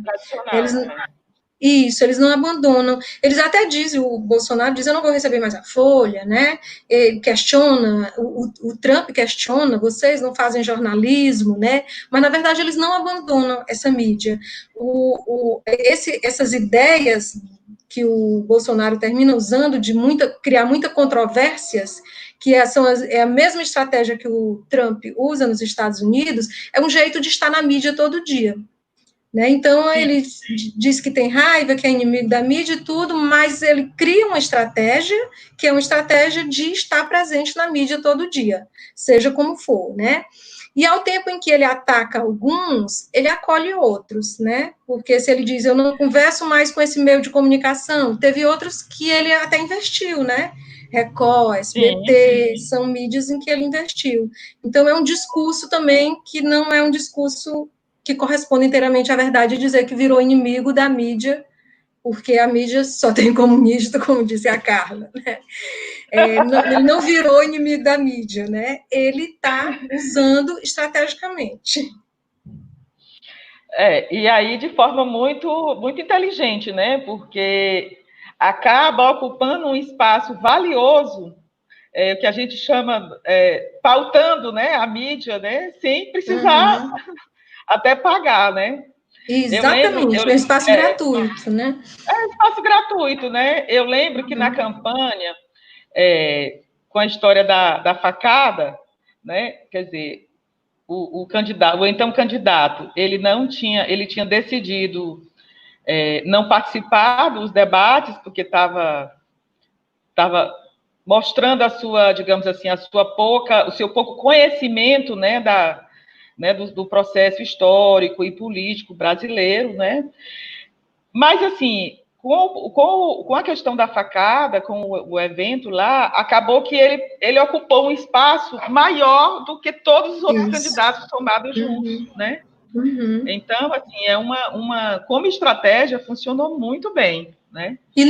Eles não abandonam. Eles até dizem, o Bolsonaro diz, eu não vou receber mais a Folha, né? Ele questiona, o Trump questiona, vocês não fazem jornalismo, né? Mas, na verdade, eles não abandonam essa mídia. Essas ideias que o Bolsonaro termina usando de criar muitas controvérsias, que é a mesma estratégia que o Trump usa nos Estados Unidos, é um jeito de estar na mídia todo dia. né? Então, ele diz que tem raiva, que é inimigo da mídia e tudo, mas ele cria uma estratégia, que é uma estratégia de estar presente na mídia todo dia, seja como for, né? E ao tempo em que ele ataca alguns, ele acolhe outros, né? Porque se ele diz, eu não converso mais com esse meio de comunicação, teve outros que ele até investiu, né? Record, SBT, são mídias em que ele investiu. Então, é um discurso também que não é um discurso que corresponde inteiramente à verdade, dizer que virou inimigo da mídia, porque a mídia só tem comunista, como disse a Carla, né? Ele não virou inimigo da mídia, né? Ele está usando estrategicamente. E aí de forma muito, muito inteligente, né? Porque acaba ocupando um espaço valioso, o que a gente chama, pautando, né, a mídia, né? Sem precisar até pagar, né? Exatamente, é um espaço gratuito, né? É um espaço gratuito, né? Eu lembro que na campanha, com a história da facada, né? Quer dizer, o candidato, o então candidato, ele tinha decidido não participar dos debates, porque estava mostrando a sua, digamos assim, o seu pouco conhecimento, né, do processo histórico e político brasileiro, né? Mas, assim, com a questão da facada, com o evento lá, acabou que ele ocupou um espaço maior do que todos os outros candidatos somados juntos, né? Então, assim, como estratégia, funcionou muito bem, né? E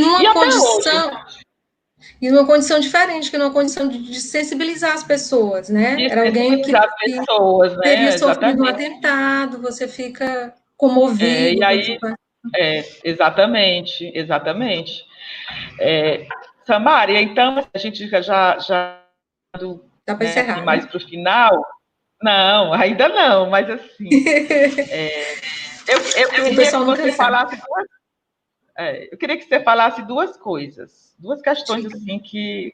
numa condição diferente, que numa condição de sensibilizar as pessoas, né? Era alguém que pessoas, né? teria sofrido um atentado, você fica comovido. E aí, exatamente. Samária, então, a gente já dá para encerrar, assim, mais para o final. Não, ainda não, mas assim. Eu queria que você falasse eu queria que você falasse duas coisas, duas questões, assim,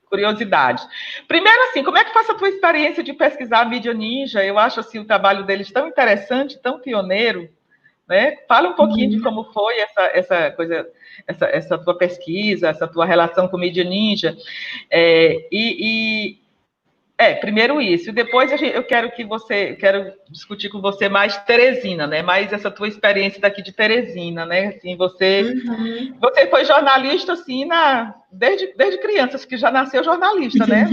curiosidade. Primeiro, assim, como é que foi a tua experiência de pesquisar a mídia ninja? Eu acho, assim, o trabalho deles tão interessante, tão pioneiro, né? Fala um pouquinho de como foi essa tua pesquisa, essa tua relação com a mídia ninja. Primeiro isso. E depois eu quero discutir com você mais Teresina, né? Mais essa tua experiência daqui de Teresina, né? Assim, você foi jornalista, assim, desde criança, acho que já nasceu jornalista, né?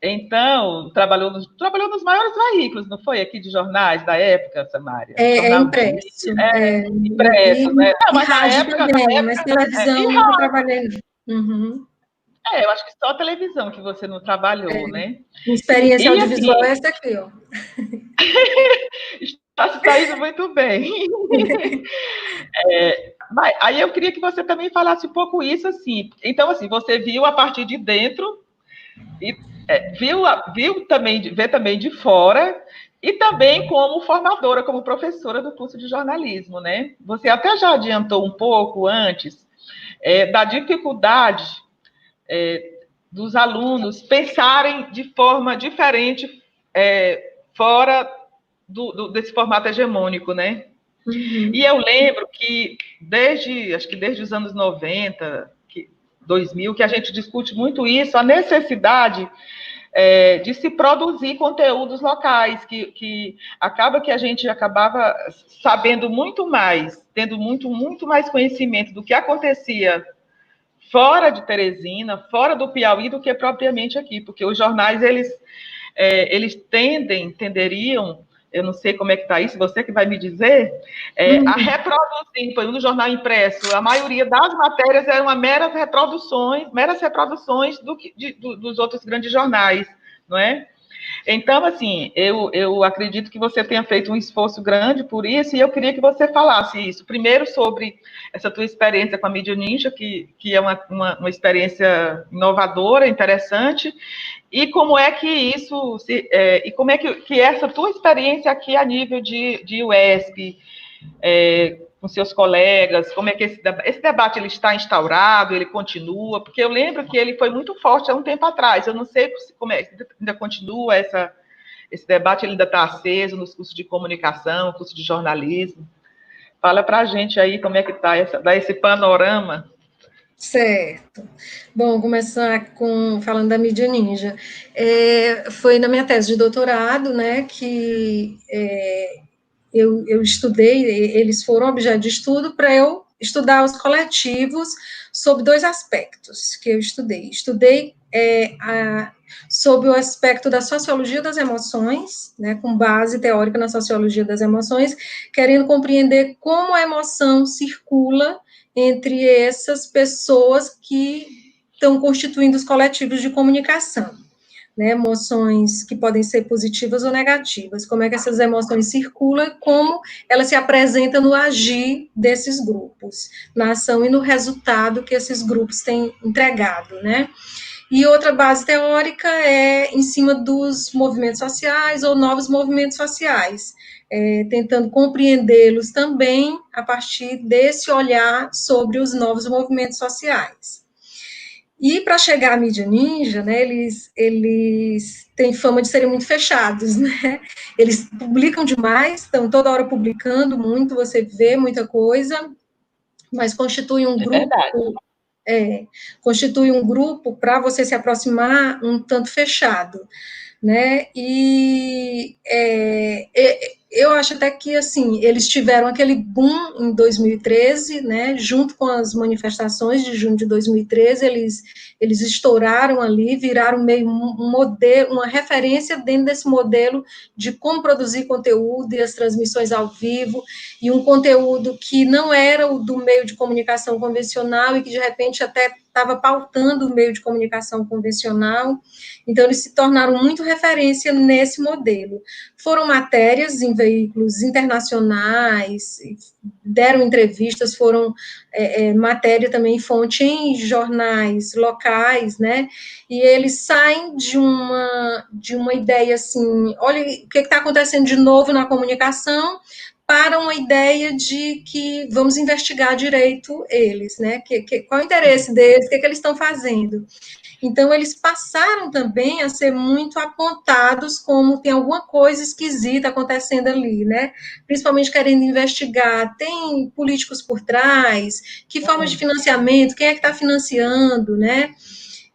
Então, trabalhou nos maiores veículos, não foi? Aqui de jornais da época, Samária? Impresso. Impresso, né? Não, mas na época, também, mas televisão nunca trabalhei. Eu acho que só a televisão que você não trabalhou, né? Experiência audiovisual é essa aqui, ó. Está se saindo muito bem. Mas aí eu queria que você também falasse um pouco isso, assim. Então, assim, você viu a partir de dentro e vê também de fora e também como formadora, como professora do curso de jornalismo, né? Você até já adiantou um pouco antes da dificuldade dos alunos pensarem de forma diferente fora desse formato hegemônico, né? E eu lembro que acho que desde os anos 90, 2000, que a gente discute muito isso, a necessidade de se produzir conteúdos locais, que acaba que a gente acabava sabendo muito mais, tendo muito mais conhecimento do que acontecia fora de Teresina, fora do Piauí, do que propriamente aqui, porque os jornais, eles tenderiam, eu não sei como é que está isso, você que vai me dizer, a reproduzir, por exemplo, no jornal impresso, a maioria das matérias eram meras reproduções dos outros grandes jornais, não é? Então, assim, eu acredito que você tenha feito um esforço grande por isso, e eu queria que você falasse isso. Primeiro, sobre essa tua experiência com a mídia ninja, que é uma experiência inovadora, interessante, e como é que isso, e como é que essa tua experiência aqui a nível de UESP, com seus colegas, como é que esse debate ele está instaurado, ele continua, porque eu lembro que ele foi muito forte há um tempo atrás, eu não sei como é, ainda continua esse debate ele ainda está aceso nos cursos de comunicação, curso de jornalismo. Fala para a gente aí como é que está, dá esse panorama. Certo. Bom, começar falando da mídia ninja. Foi na minha tese de doutorado, né, que eu estudei, eles foram objeto de estudo para eu estudar os coletivos sob 2 aspectos que eu estudei. Estudei sob o aspecto da sociologia das emoções, né, com base teórica na sociologia das emoções, querendo compreender como a emoção circula entre essas pessoas que estão constituindo os coletivos de comunicação, né, emoções que podem ser positivas ou negativas, como é que essas emoções circulam e como elas se apresentam no agir desses grupos, na ação e no resultado que esses grupos têm entregado, né. E outra base teórica é em cima dos movimentos sociais ou novos movimentos sociais, tentando compreendê-los também a partir desse olhar sobre os novos movimentos sociais. E para chegar à mídia ninja, né, eles têm fama de serem muito fechados, né? Eles publicam demais, estão toda hora publicando muito, você vê muita coisa, mas constitui um grupo. Constitui um grupo para você se aproximar um tanto fechado, né? E eu acho até que, assim, eles tiveram aquele boom em 2013, né? Junto com as manifestações de junho de 2013, eles estouraram ali, viraram meio um modelo, uma referência dentro desse modelo de como produzir conteúdo e as transmissões ao vivo, e um conteúdo que não era o do meio de comunicação convencional e que, de repente, até estava pautando o meio de comunicação convencional. Então, eles se tornaram muito referência nesse modelo. Foram matérias em veículos internacionais, deram entrevistas, foram matéria também, fonte em jornais locais, né? E eles saem de uma ideia assim, olha o que está acontecendo de novo na comunicação, para uma ideia de que vamos investigar direito eles, né? Qual é o interesse deles, o que eles estão fazendo? Então, eles passaram também a ser muito apontados como tem alguma coisa esquisita acontecendo ali, né? Principalmente querendo investigar, tem políticos por trás, que formas de financiamento, quem é que está financiando, né?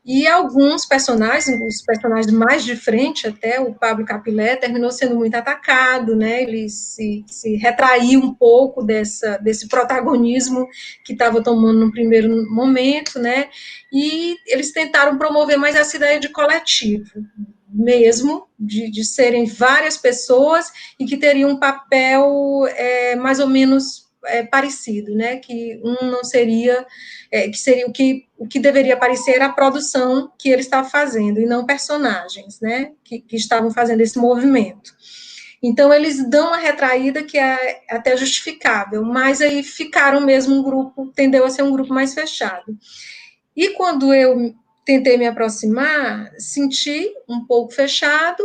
E alguns personagens, os personagens mais de frente, até o Pablo Capilé, terminou sendo muito atacado, né? Ele se retraiu um pouco desse protagonismo que estava tomando no primeiro momento, né? E eles tentaram promover mais essa ideia de coletivo, mesmo, de serem várias pessoas e que teriam um papel mais ou menos parecido, né? Que um não seria, que seria o que deveria parecer a produção que ele estava fazendo, e não personagens, né? Que estavam fazendo esse movimento. Então, eles dão uma retraída que é até justificável, mas aí ficaram mesmo um grupo, tendeu a ser um grupo mais fechado. E quando eu tentei me aproximar, senti um pouco fechado,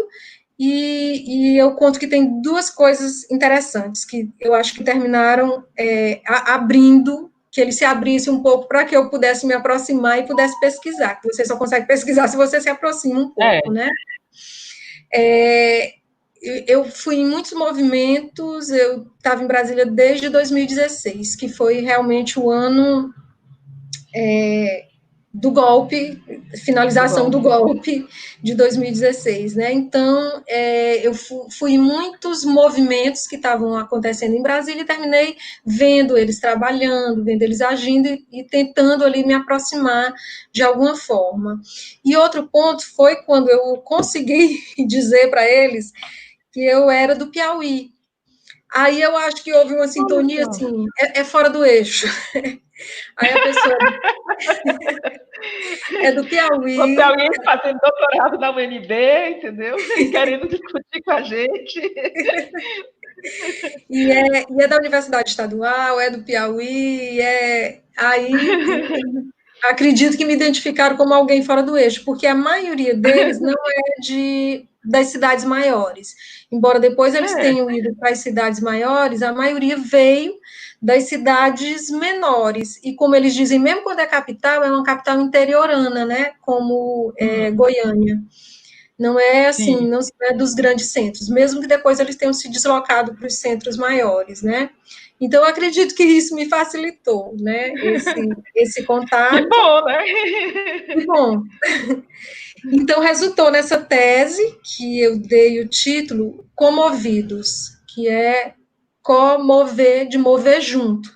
e eu conto que tem 2 coisas interessantes, que eu acho que terminaram abrindo, que ele se abrisse um pouco para que eu pudesse me aproximar e pudesse pesquisar, que você só consegue pesquisar se você se aproxima um pouco, né? Eu fui em muitos movimentos, eu estava em Brasília desde 2016, que foi realmente o ano do golpe, finalização do golpe de 2016, né? Então, eu fui em muitos movimentos que estavam acontecendo em Brasília e terminei vendo eles trabalhando, vendo eles agindo e tentando ali me aproximar de alguma forma. E outro ponto foi quando eu consegui dizer para eles que eu era do Piauí. Aí eu acho que houve uma sintonia, assim, é fora do eixo. Aí a pessoa é do Piauí. O Piauí fazendo doutorado na UNB, entendeu? Querendo discutir com a gente. E é da Universidade Estadual, é do Piauí, aí acredito que me identificaram como alguém fora do eixo, porque a maioria deles não é das cidades maiores. Embora depois eles tenham ido para as cidades maiores, a maioria veio das cidades menores. E como eles dizem, mesmo quando é uma capital interiorana, né? Como Goiânia. não é assim, Sim. não é dos grandes centros, mesmo que depois eles tenham se deslocado para os centros maiores, né? Então, eu acredito que isso me facilitou, né? Esse Que contato. bom, né? Que bom. Então, resultou nessa tese, que eu dei o título Comovidos, que é comover, de mover junto,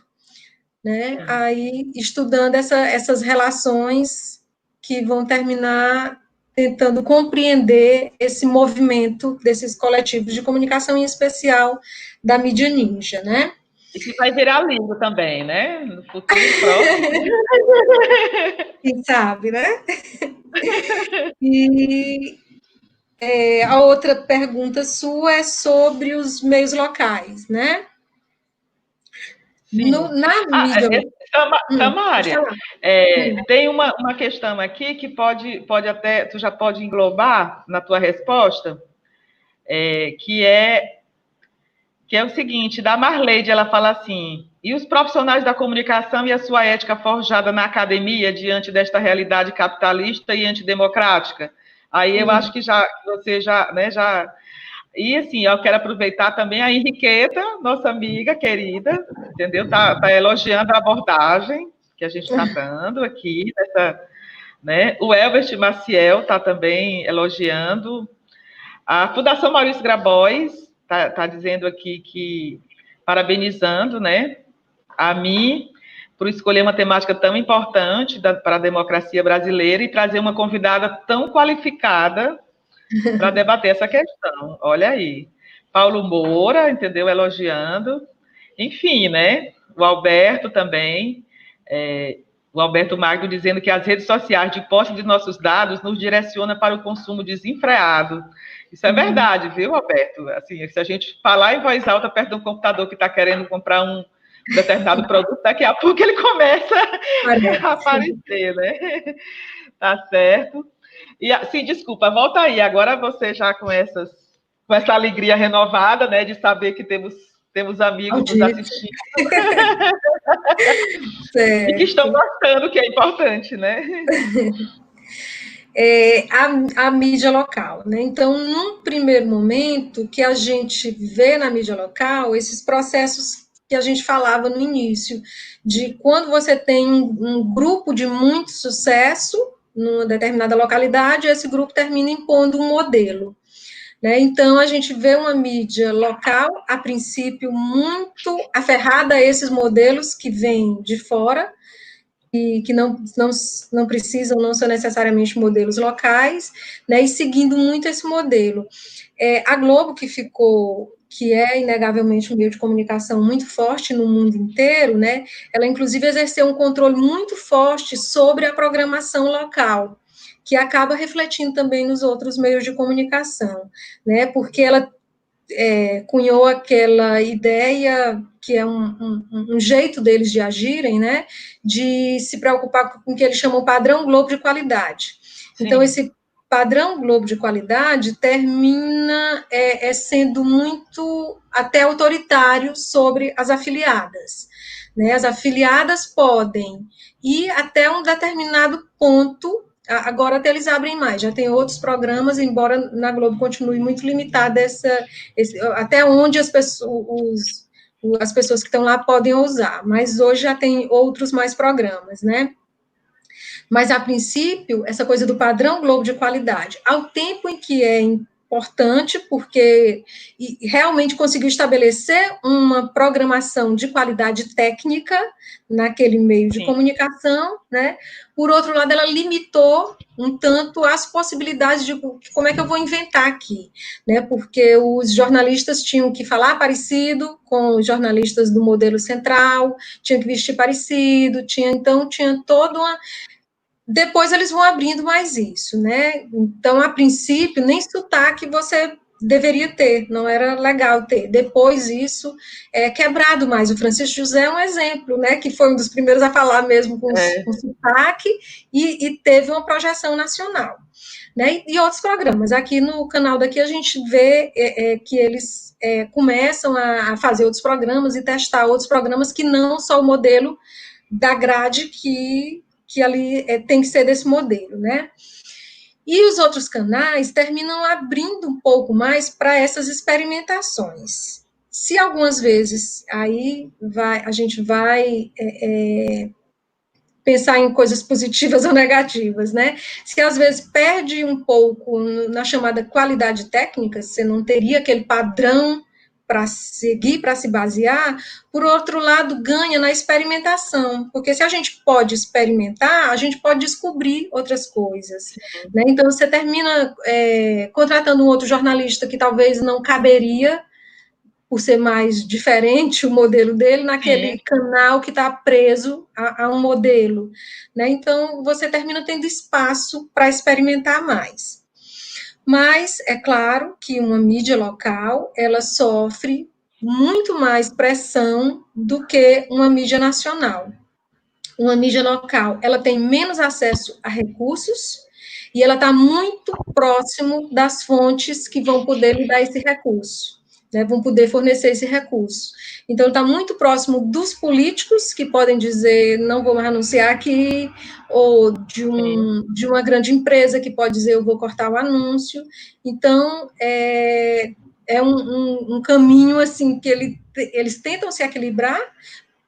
né? Aí, estudando essas relações que vão terminar tentando compreender esse movimento desses coletivos de comunicação, em especial da mídia ninja, né? E que vai virar livro também, né? No futuro próximo. Quem sabe, né? E a outra pergunta sua é sobre os meios locais, né? Sim. Na mídia. Pode Tamária, falar. tem uma questão aqui que pode até, tu já pode englobar na tua resposta, que é o seguinte, da Marleide, ela fala assim, e os profissionais da comunicação e a sua ética forjada na academia diante desta realidade capitalista e antidemocrática? Aí eu acho que você já, né, já... E assim, eu quero aproveitar também a Henriqueta, nossa amiga querida, entendeu? Tá elogiando a abordagem que a gente está dando aqui, né? O Elbert Maciel está também elogiando. A Fundação Maurício Grabois está dizendo aqui que parabenizando, né, a mim por escolher uma temática tão importante para a democracia brasileira e trazer uma convidada tão qualificada para debater essa questão. Olha aí. Paulo Moura, entendeu? Elogiando. Enfim, né? O Alberto também. O Alberto Magno dizendo que as redes sociais de posse de nossos dados nos direciona para o consumo desenfreado. Isso é verdade, viu, Alberto? Assim, se a gente falar em voz alta perto de um computador que está querendo comprar um determinado produto, daqui a pouco ele começa a aparecer, né? Tá certo. E sim, desculpa, volta aí. Agora você já com essa alegria renovada, né, de saber que temos amigos nos assistindo e que estão gostando, que é importante, né? A mídia local, né? Então, num primeiro momento, que a gente vê na mídia local esses processos que a gente falava no início, de quando você tem um grupo de muito sucesso numa determinada localidade, esse grupo termina impondo um modelo. Né? Então, a gente vê uma mídia local, a princípio, muito aferrada a esses modelos que vêm de fora, e que não precisam, não são necessariamente modelos locais, né, e seguindo muito esse modelo. A Globo, que é inegavelmente um meio de comunicação muito forte no mundo inteiro, né, ela inclusive exerceu um controle muito forte sobre a programação local, que acaba refletindo também nos outros meios de comunicação, né, porque ela cunhou aquela ideia, que é um jeito deles de agirem, né, de se preocupar com o que eles chamam padrão Globo de qualidade. Sim. Então, esse padrão Globo de qualidade termina sendo muito até autoritário sobre as afiliadas. Né? As afiliadas podem ir até um determinado ponto. Agora até eles abrem mais, já tem outros programas, embora na Globo continue muito limitada até onde as pessoas que estão lá podem usar, mas hoje já tem outros mais programas, né? Mas, a princípio, essa coisa do padrão Globo de qualidade, ao tempo em que é importante, porque realmente conseguiu estabelecer uma programação de qualidade técnica naquele meio de comunicação, né? Por outro lado, ela limitou um tanto as possibilidades de como é que eu vou inventar aqui, né? Porque os jornalistas tinham que falar parecido com os jornalistas do modelo central, tinham que vestir parecido, tinha toda uma... Depois eles vão abrindo mais isso, né? Então, a princípio, nem sotaque você deveria ter, não era legal ter. Depois isso é quebrado mais. O Francisco José é um exemplo, né? Que foi um dos primeiros a falar mesmo com sotaque e teve uma projeção nacional. Né? E outros programas. Aqui no canal daqui a gente vê que eles começam a fazer outros programas e testar outros programas que não só o modelo da grade que ali tem que ser desse modelo, né? E os outros canais terminam abrindo um pouco mais para essas experimentações. Se algumas vezes aí a gente vai pensar em coisas positivas ou negativas, né? Se às vezes perde um pouco na chamada qualidade técnica, você não teria aquele padrão para seguir, para se basear, por outro lado, ganha na experimentação, porque se a gente pode experimentar, a gente pode descobrir outras coisas, né? Então, você termina contratando um outro jornalista que talvez não caberia, por ser mais diferente o modelo dele, naquele canal que está preso a um modelo, né? Então, você termina tendo espaço para experimentar mais. Mas é claro que uma mídia local, ela sofre muito mais pressão do que uma mídia nacional. Uma mídia local, ela tem menos acesso a recursos e ela está muito próximo das fontes que vão poder lhe dar esse recurso, né, vão poder fornecer esse recurso. Então, está muito próximo dos políticos, que podem dizer, não vou mais anunciar aqui, ou de uma grande empresa, que pode dizer, eu vou cortar o anúncio. Então, é um caminho, assim, que eles tentam se equilibrar.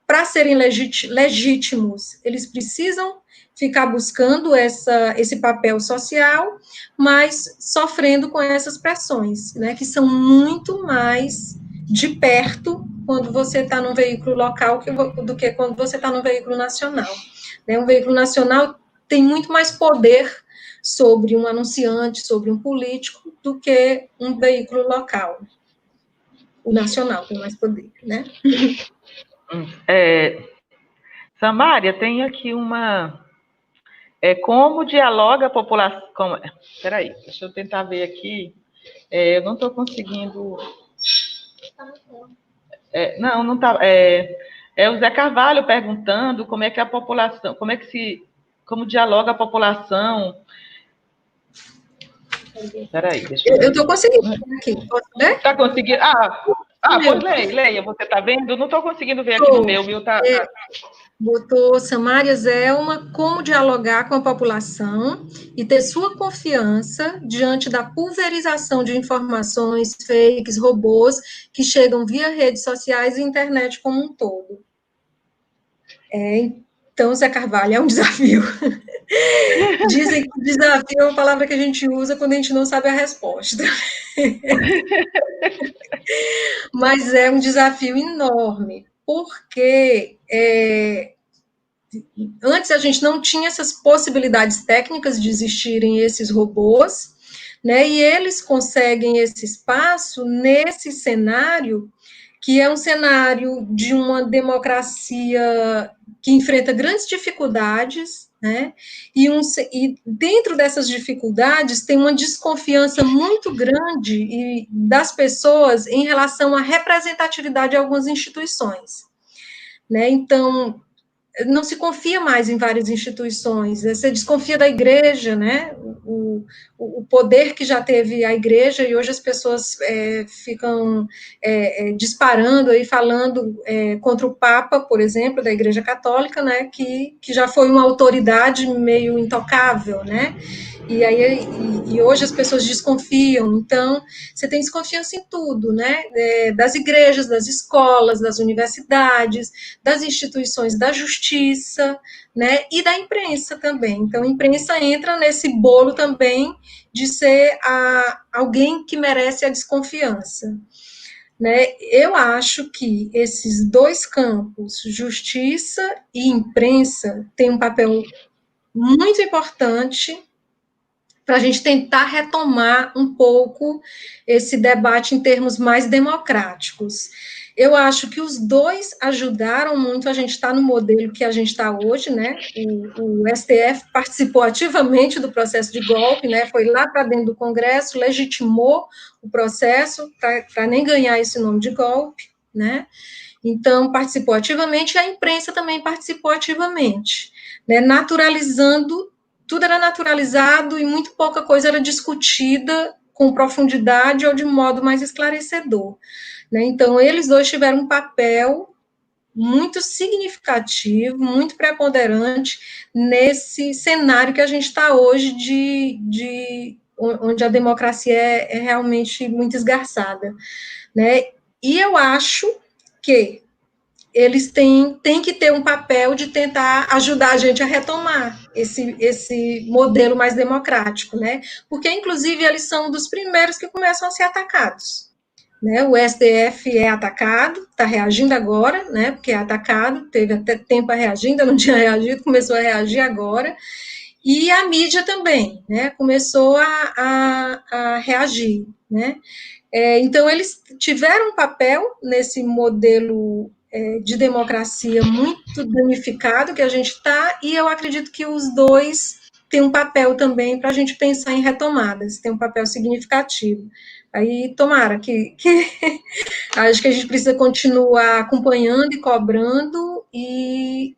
Para serem legítimos, eles precisam ficar buscando esse papel social, mas sofrendo com essas pressões, né, que são muito mais de perto quando você está num veículo local do que quando você está num veículo nacional. Né? Um veículo nacional tem muito mais poder sobre um anunciante, sobre um político, do que um veículo local. O nacional tem mais poder, né? Samária, tem aqui uma... como dialoga a população... Peraí, deixa eu tentar ver aqui. Eu não estou conseguindo... não está... É o Zé Carvalho perguntando como é que a população... Como dialoga a população... Peraí, deixa eu ver. Eu estou conseguindo aqui. Está conseguindo? Pois leia. Você está vendo? Não estou conseguindo ver aqui no meu. O meu está... Botou Samária Zelma, como dialogar com a população e ter sua confiança diante da pulverização de informações, fakes, robôs que chegam via redes sociais e internet como um todo. Então, Zé Carvalho, é um desafio. Dizem que desafio é uma palavra que a gente usa quando a gente não sabe a resposta. Mas é um desafio enorme, porque antes a gente não tinha essas possibilidades técnicas de existirem esses robôs, né? E eles conseguem esse espaço nesse cenário, que é um cenário de uma democracia que enfrenta grandes dificuldades, né? E dentro dessas dificuldades tem uma desconfiança muito grande das pessoas em relação à representatividade de algumas instituições, né? Então, não se confia mais em várias instituições, você desconfia da igreja, né? O poder que já teve a igreja, e hoje as pessoas ficam disparando aí, falando contra o Papa, por exemplo, da Igreja Católica, né? Que já foi uma autoridade meio intocável, né? E hoje as pessoas desconfiam, então você tem desconfiança em tudo, né? Das igrejas, das escolas, das universidades, das instituições da justiça, né? E da imprensa também. Então, a imprensa entra nesse bolo também de ser alguém que merece a desconfiança. Né? Eu acho que esses dois campos, justiça e imprensa, têm um papel muito importante para a gente tentar retomar um pouco esse debate em termos mais democráticos. Eu acho que os dois ajudaram muito a gente estar no modelo que a gente está hoje, né? O STF participou ativamente do processo de golpe, né? Foi lá para dentro do Congresso, legitimou o processo para nem ganhar esse nome de golpe, né? Então, participou ativamente, e a imprensa também participou ativamente, né? Naturalizando, tudo era naturalizado e muito pouca coisa era discutida com profundidade ou de modo mais esclarecedor. Né? Então, eles dois tiveram um papel muito significativo, muito preponderante nesse cenário que a gente está hoje onde a democracia é realmente muito esgarçada, né? E eu acho que eles têm que ter um papel de tentar ajudar a gente a retomar esse modelo mais democrático, né? Porque, inclusive, eles são dos primeiros que começam a ser atacados. Né? O STF é atacado, está reagindo agora, né? Porque é atacado, teve até tempo a reagir, ainda não tinha reagido, começou a reagir agora. E a mídia também, né? Começou a reagir, né? Então, eles tiveram um papel nesse modelo de democracia muito danificado que a gente está, e eu acredito que os dois têm um papel também para a gente pensar em retomadas, tem um papel significativo. Aí, tomara que acho que a gente precisa continuar acompanhando e cobrando, e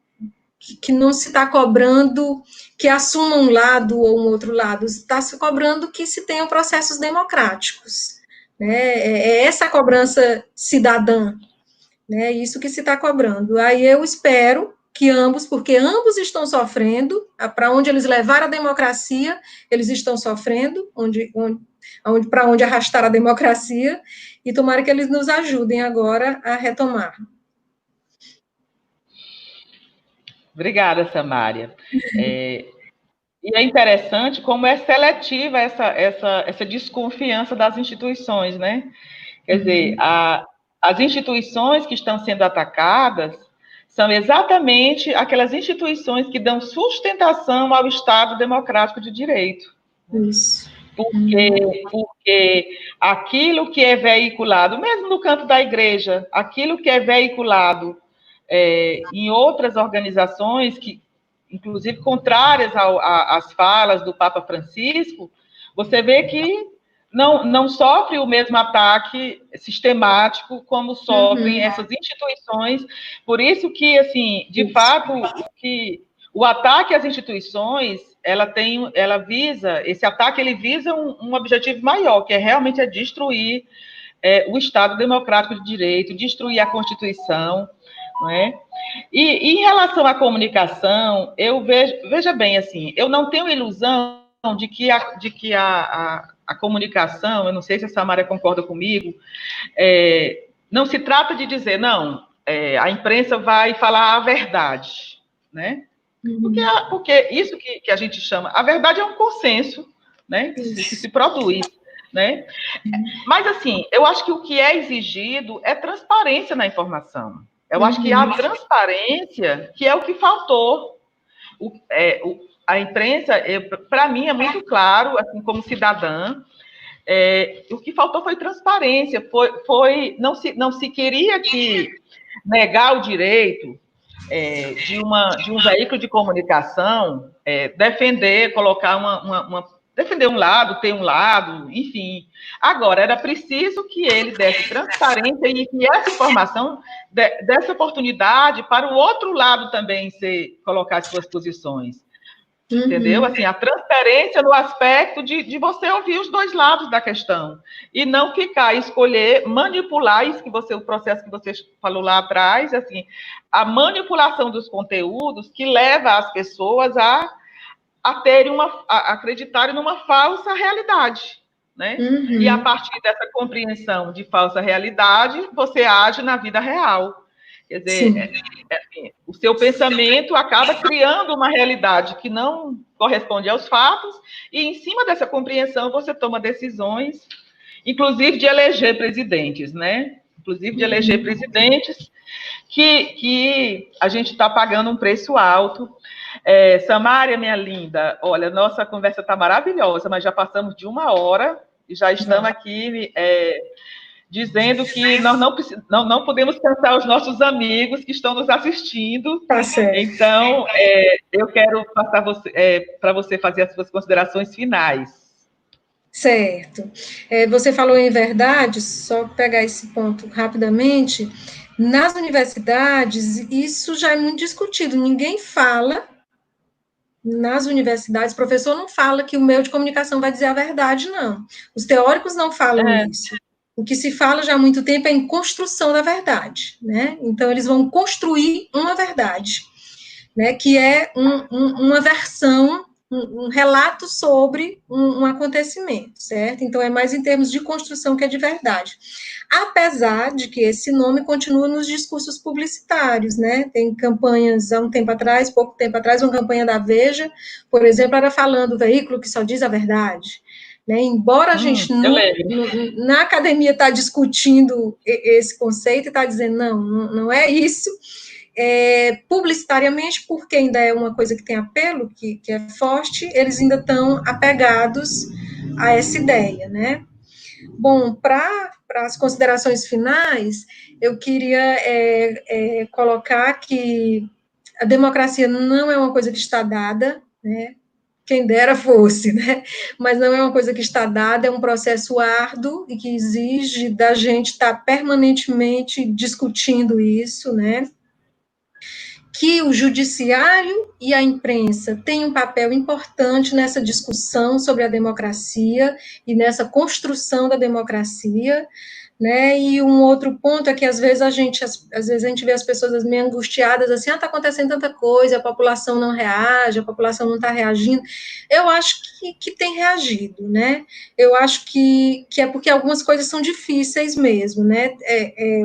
que não se está cobrando que assuma um lado ou um outro lado, está se cobrando que se tenham processos democráticos. Né? É essa cobrança cidadã, né? Isso que se está cobrando. Aí eu espero que ambos, porque ambos estão sofrendo, para onde eles levaram a democracia, eles estão sofrendo, para onde arrastar a democracia, e tomara que eles nos ajudem agora a retomar. Obrigada, Samária. E é interessante como é seletiva essa desconfiança das instituições, né? Quer dizer, as instituições que estão sendo atacadas são exatamente aquelas instituições que dão sustentação ao Estado democrático de direito. Isso. Porque aquilo que é veiculado, mesmo no campo da igreja, aquilo que é veiculado em outras organizações, que, inclusive contrárias às falas do Papa Francisco, você vê que não sofre o mesmo ataque sistemático como sofrem essas instituições. Por isso que, assim, de fato, o ataque às instituições, esse ataque ele visa um objetivo maior, que é realmente destruir o Estado democrático de direito, destruir a Constituição, não é? E em relação à comunicação, veja bem, assim, eu não tenho ilusão de que a comunicação, eu não sei se a Samária concorda comigo, não se trata de dizer, não, a imprensa vai falar a verdade, né? Porque isso que a gente chama, a verdade é um consenso, né? Que se produz, né? Mas, assim, eu acho que o que é exigido é transparência na informação. Eu acho que a transparência que é o que faltou. A imprensa, para mim, é muito claro, assim, como cidadã, o que faltou foi transparência. Não se queria negar o direito de um veículo de comunicação defender, colocar defender um lado, ter um lado, enfim. Agora, era preciso que ele desse transparência e que essa informação desse oportunidade para o outro lado também colocar as suas posições. Entendeu? Assim, a transparência no aspecto de você ouvir os dois lados da questão e não ficar, escolher, manipular isso o processo que você falou lá atrás, assim, a manipulação dos conteúdos que leva as pessoas a acreditarem numa falsa realidade, né? E a partir dessa compreensão de falsa realidade, você age na vida real. Quer dizer, o seu pensamento acaba criando uma realidade que não corresponde aos fatos, e em cima dessa compreensão você toma decisões, inclusive de eleger presidentes, né? Inclusive de eleger presidentes que a gente está pagando um preço alto. Samária, minha linda, olha, nossa conversa está maravilhosa, mas já passamos de 1 hora e já estamos aqui dizendo que nós não podemos cansar os nossos amigos que estão nos assistindo. Tá certo. Então, eu quero passar para você fazer as suas considerações finais. Certo. Você falou em verdade, só pegar esse ponto rapidamente. Nas universidades, isso já é muito discutido. Ninguém fala, nas universidades, o professor não fala que o meio de comunicação vai dizer a verdade, não. Os teóricos não falam isso. o que se fala já há muito tempo é em construção da verdade, né? Então, eles vão construir uma verdade, né, que é uma versão, um relato sobre um acontecimento, certo? Então, é mais em termos de construção que é de verdade. Apesar de que esse nome continua nos discursos publicitários, né? Tem campanhas, há um tempo atrás, pouco tempo atrás, uma campanha da Veja, por exemplo, era falando o veículo que só diz a verdade. Né? Embora a gente na academia está discutindo esse conceito e está dizendo, não é isso, publicitariamente, porque ainda é uma coisa que tem apelo, que é forte, eles ainda estão apegados a essa ideia, né? Bom, para as considerações finais, eu queria colocar que a democracia não é uma coisa que está dada, né? Quem dera fosse, né? Mas não é uma coisa que está dada, é um processo árduo e que exige da gente estar permanentemente discutindo isso, né? Que o judiciário e a imprensa têm um papel importante nessa discussão sobre a democracia e nessa construção da democracia, né? E um outro ponto é que às vezes a gente vê as pessoas meio angustiadas assim, está acontecendo tanta coisa, a população não reage, a população não está reagindo. Eu acho que tem reagido, né? Eu acho que é porque algumas coisas são difíceis mesmo, né?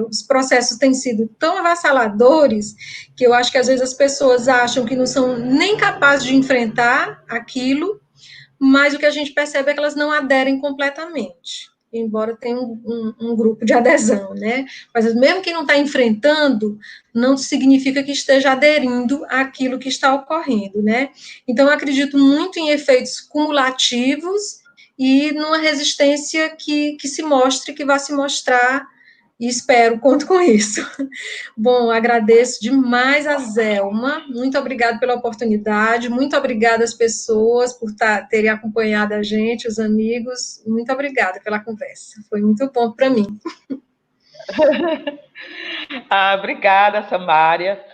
Os processos têm sido tão avassaladores que eu acho que às vezes as pessoas acham que não são nem capazes de enfrentar aquilo, mas o que a gente percebe é que elas não aderem completamente, embora tenha um grupo de adesão, né? Mas mesmo quem não está enfrentando, não significa que esteja aderindo àquilo que está ocorrendo, né? Então, eu acredito muito em efeitos cumulativos e numa resistência que se mostre, que vai se mostrar, e espero, conto com isso. Bom, agradeço demais a Zelma, muito obrigada pela oportunidade, muito obrigada às pessoas por terem acompanhado a gente, os amigos, muito obrigada pela conversa, foi muito bom para mim. Obrigada, Samária.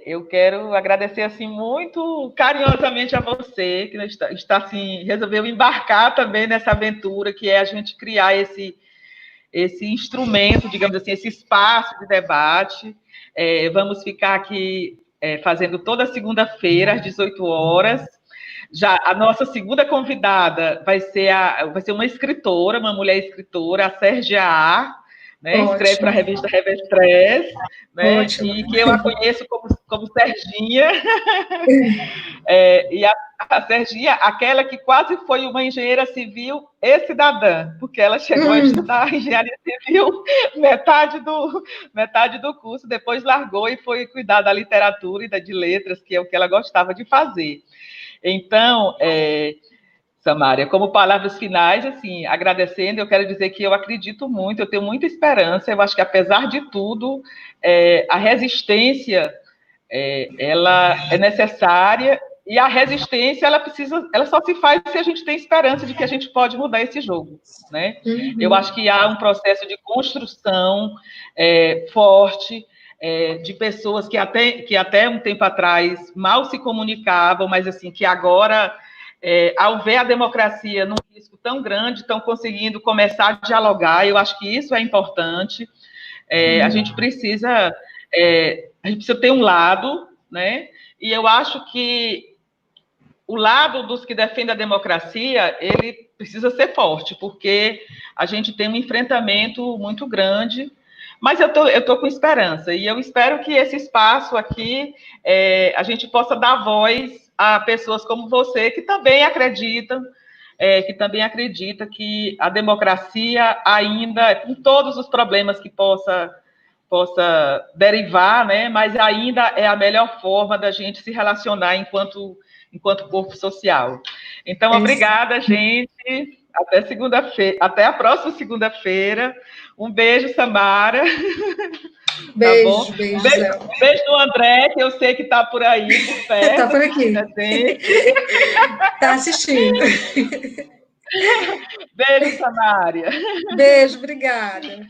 Eu quero agradecer assim muito carinhosamente a você que está assim, resolveu embarcar também nessa aventura que é a gente criar esse instrumento, digamos assim, esse espaço de debate. Vamos ficar aqui fazendo toda segunda-feira, às 18 horas. Já a nossa segunda convidada vai ser uma escritora, uma mulher escritora, a Sérgia A., né? Escreve para a revista Revestrez, né? E que eu a conheço como Serginha. E a Serginha, aquela que quase foi uma engenheira civil e cidadã, porque ela chegou a estudar engenharia civil metade do curso, depois largou e foi cuidar da literatura e de letras, que é o que ela gostava de fazer. Então, Samária, como palavras finais, assim, agradecendo, eu quero dizer que eu acredito muito, eu tenho muita esperança, eu acho que apesar de tudo, a resistência, ela é necessária, e a resistência, ela só se faz se a gente tem esperança de que a gente pode mudar esse jogo, né? Uhum. Eu acho que há um processo de construção forte, de pessoas que até um tempo atrás mal se comunicavam, mas assim, que agora, ao ver a democracia num risco tão grande, estão conseguindo começar a dialogar. Eu acho que isso é importante. A gente precisa ter um lado, né? E eu acho que o lado dos que defendem a democracia, ele precisa ser forte, porque a gente tem um enfrentamento muito grande, mas eu tô com esperança, e eu espero que esse espaço aqui, a gente possa dar voz a pessoas como você, que também acreditam, que a democracia ainda, com todos os problemas que possa derivar, né, mas ainda é a melhor forma da gente se relacionar enquanto corpo social. Então, obrigada, gente. Até segunda-feira, até a próxima segunda-feira. Um beijo, Samara. Beijo, tá bom? Beijo, beijo do André, que eu sei que está por aí, por perto. Está por aqui. Está assistindo. Beijo, Samária. Beijo, obrigada.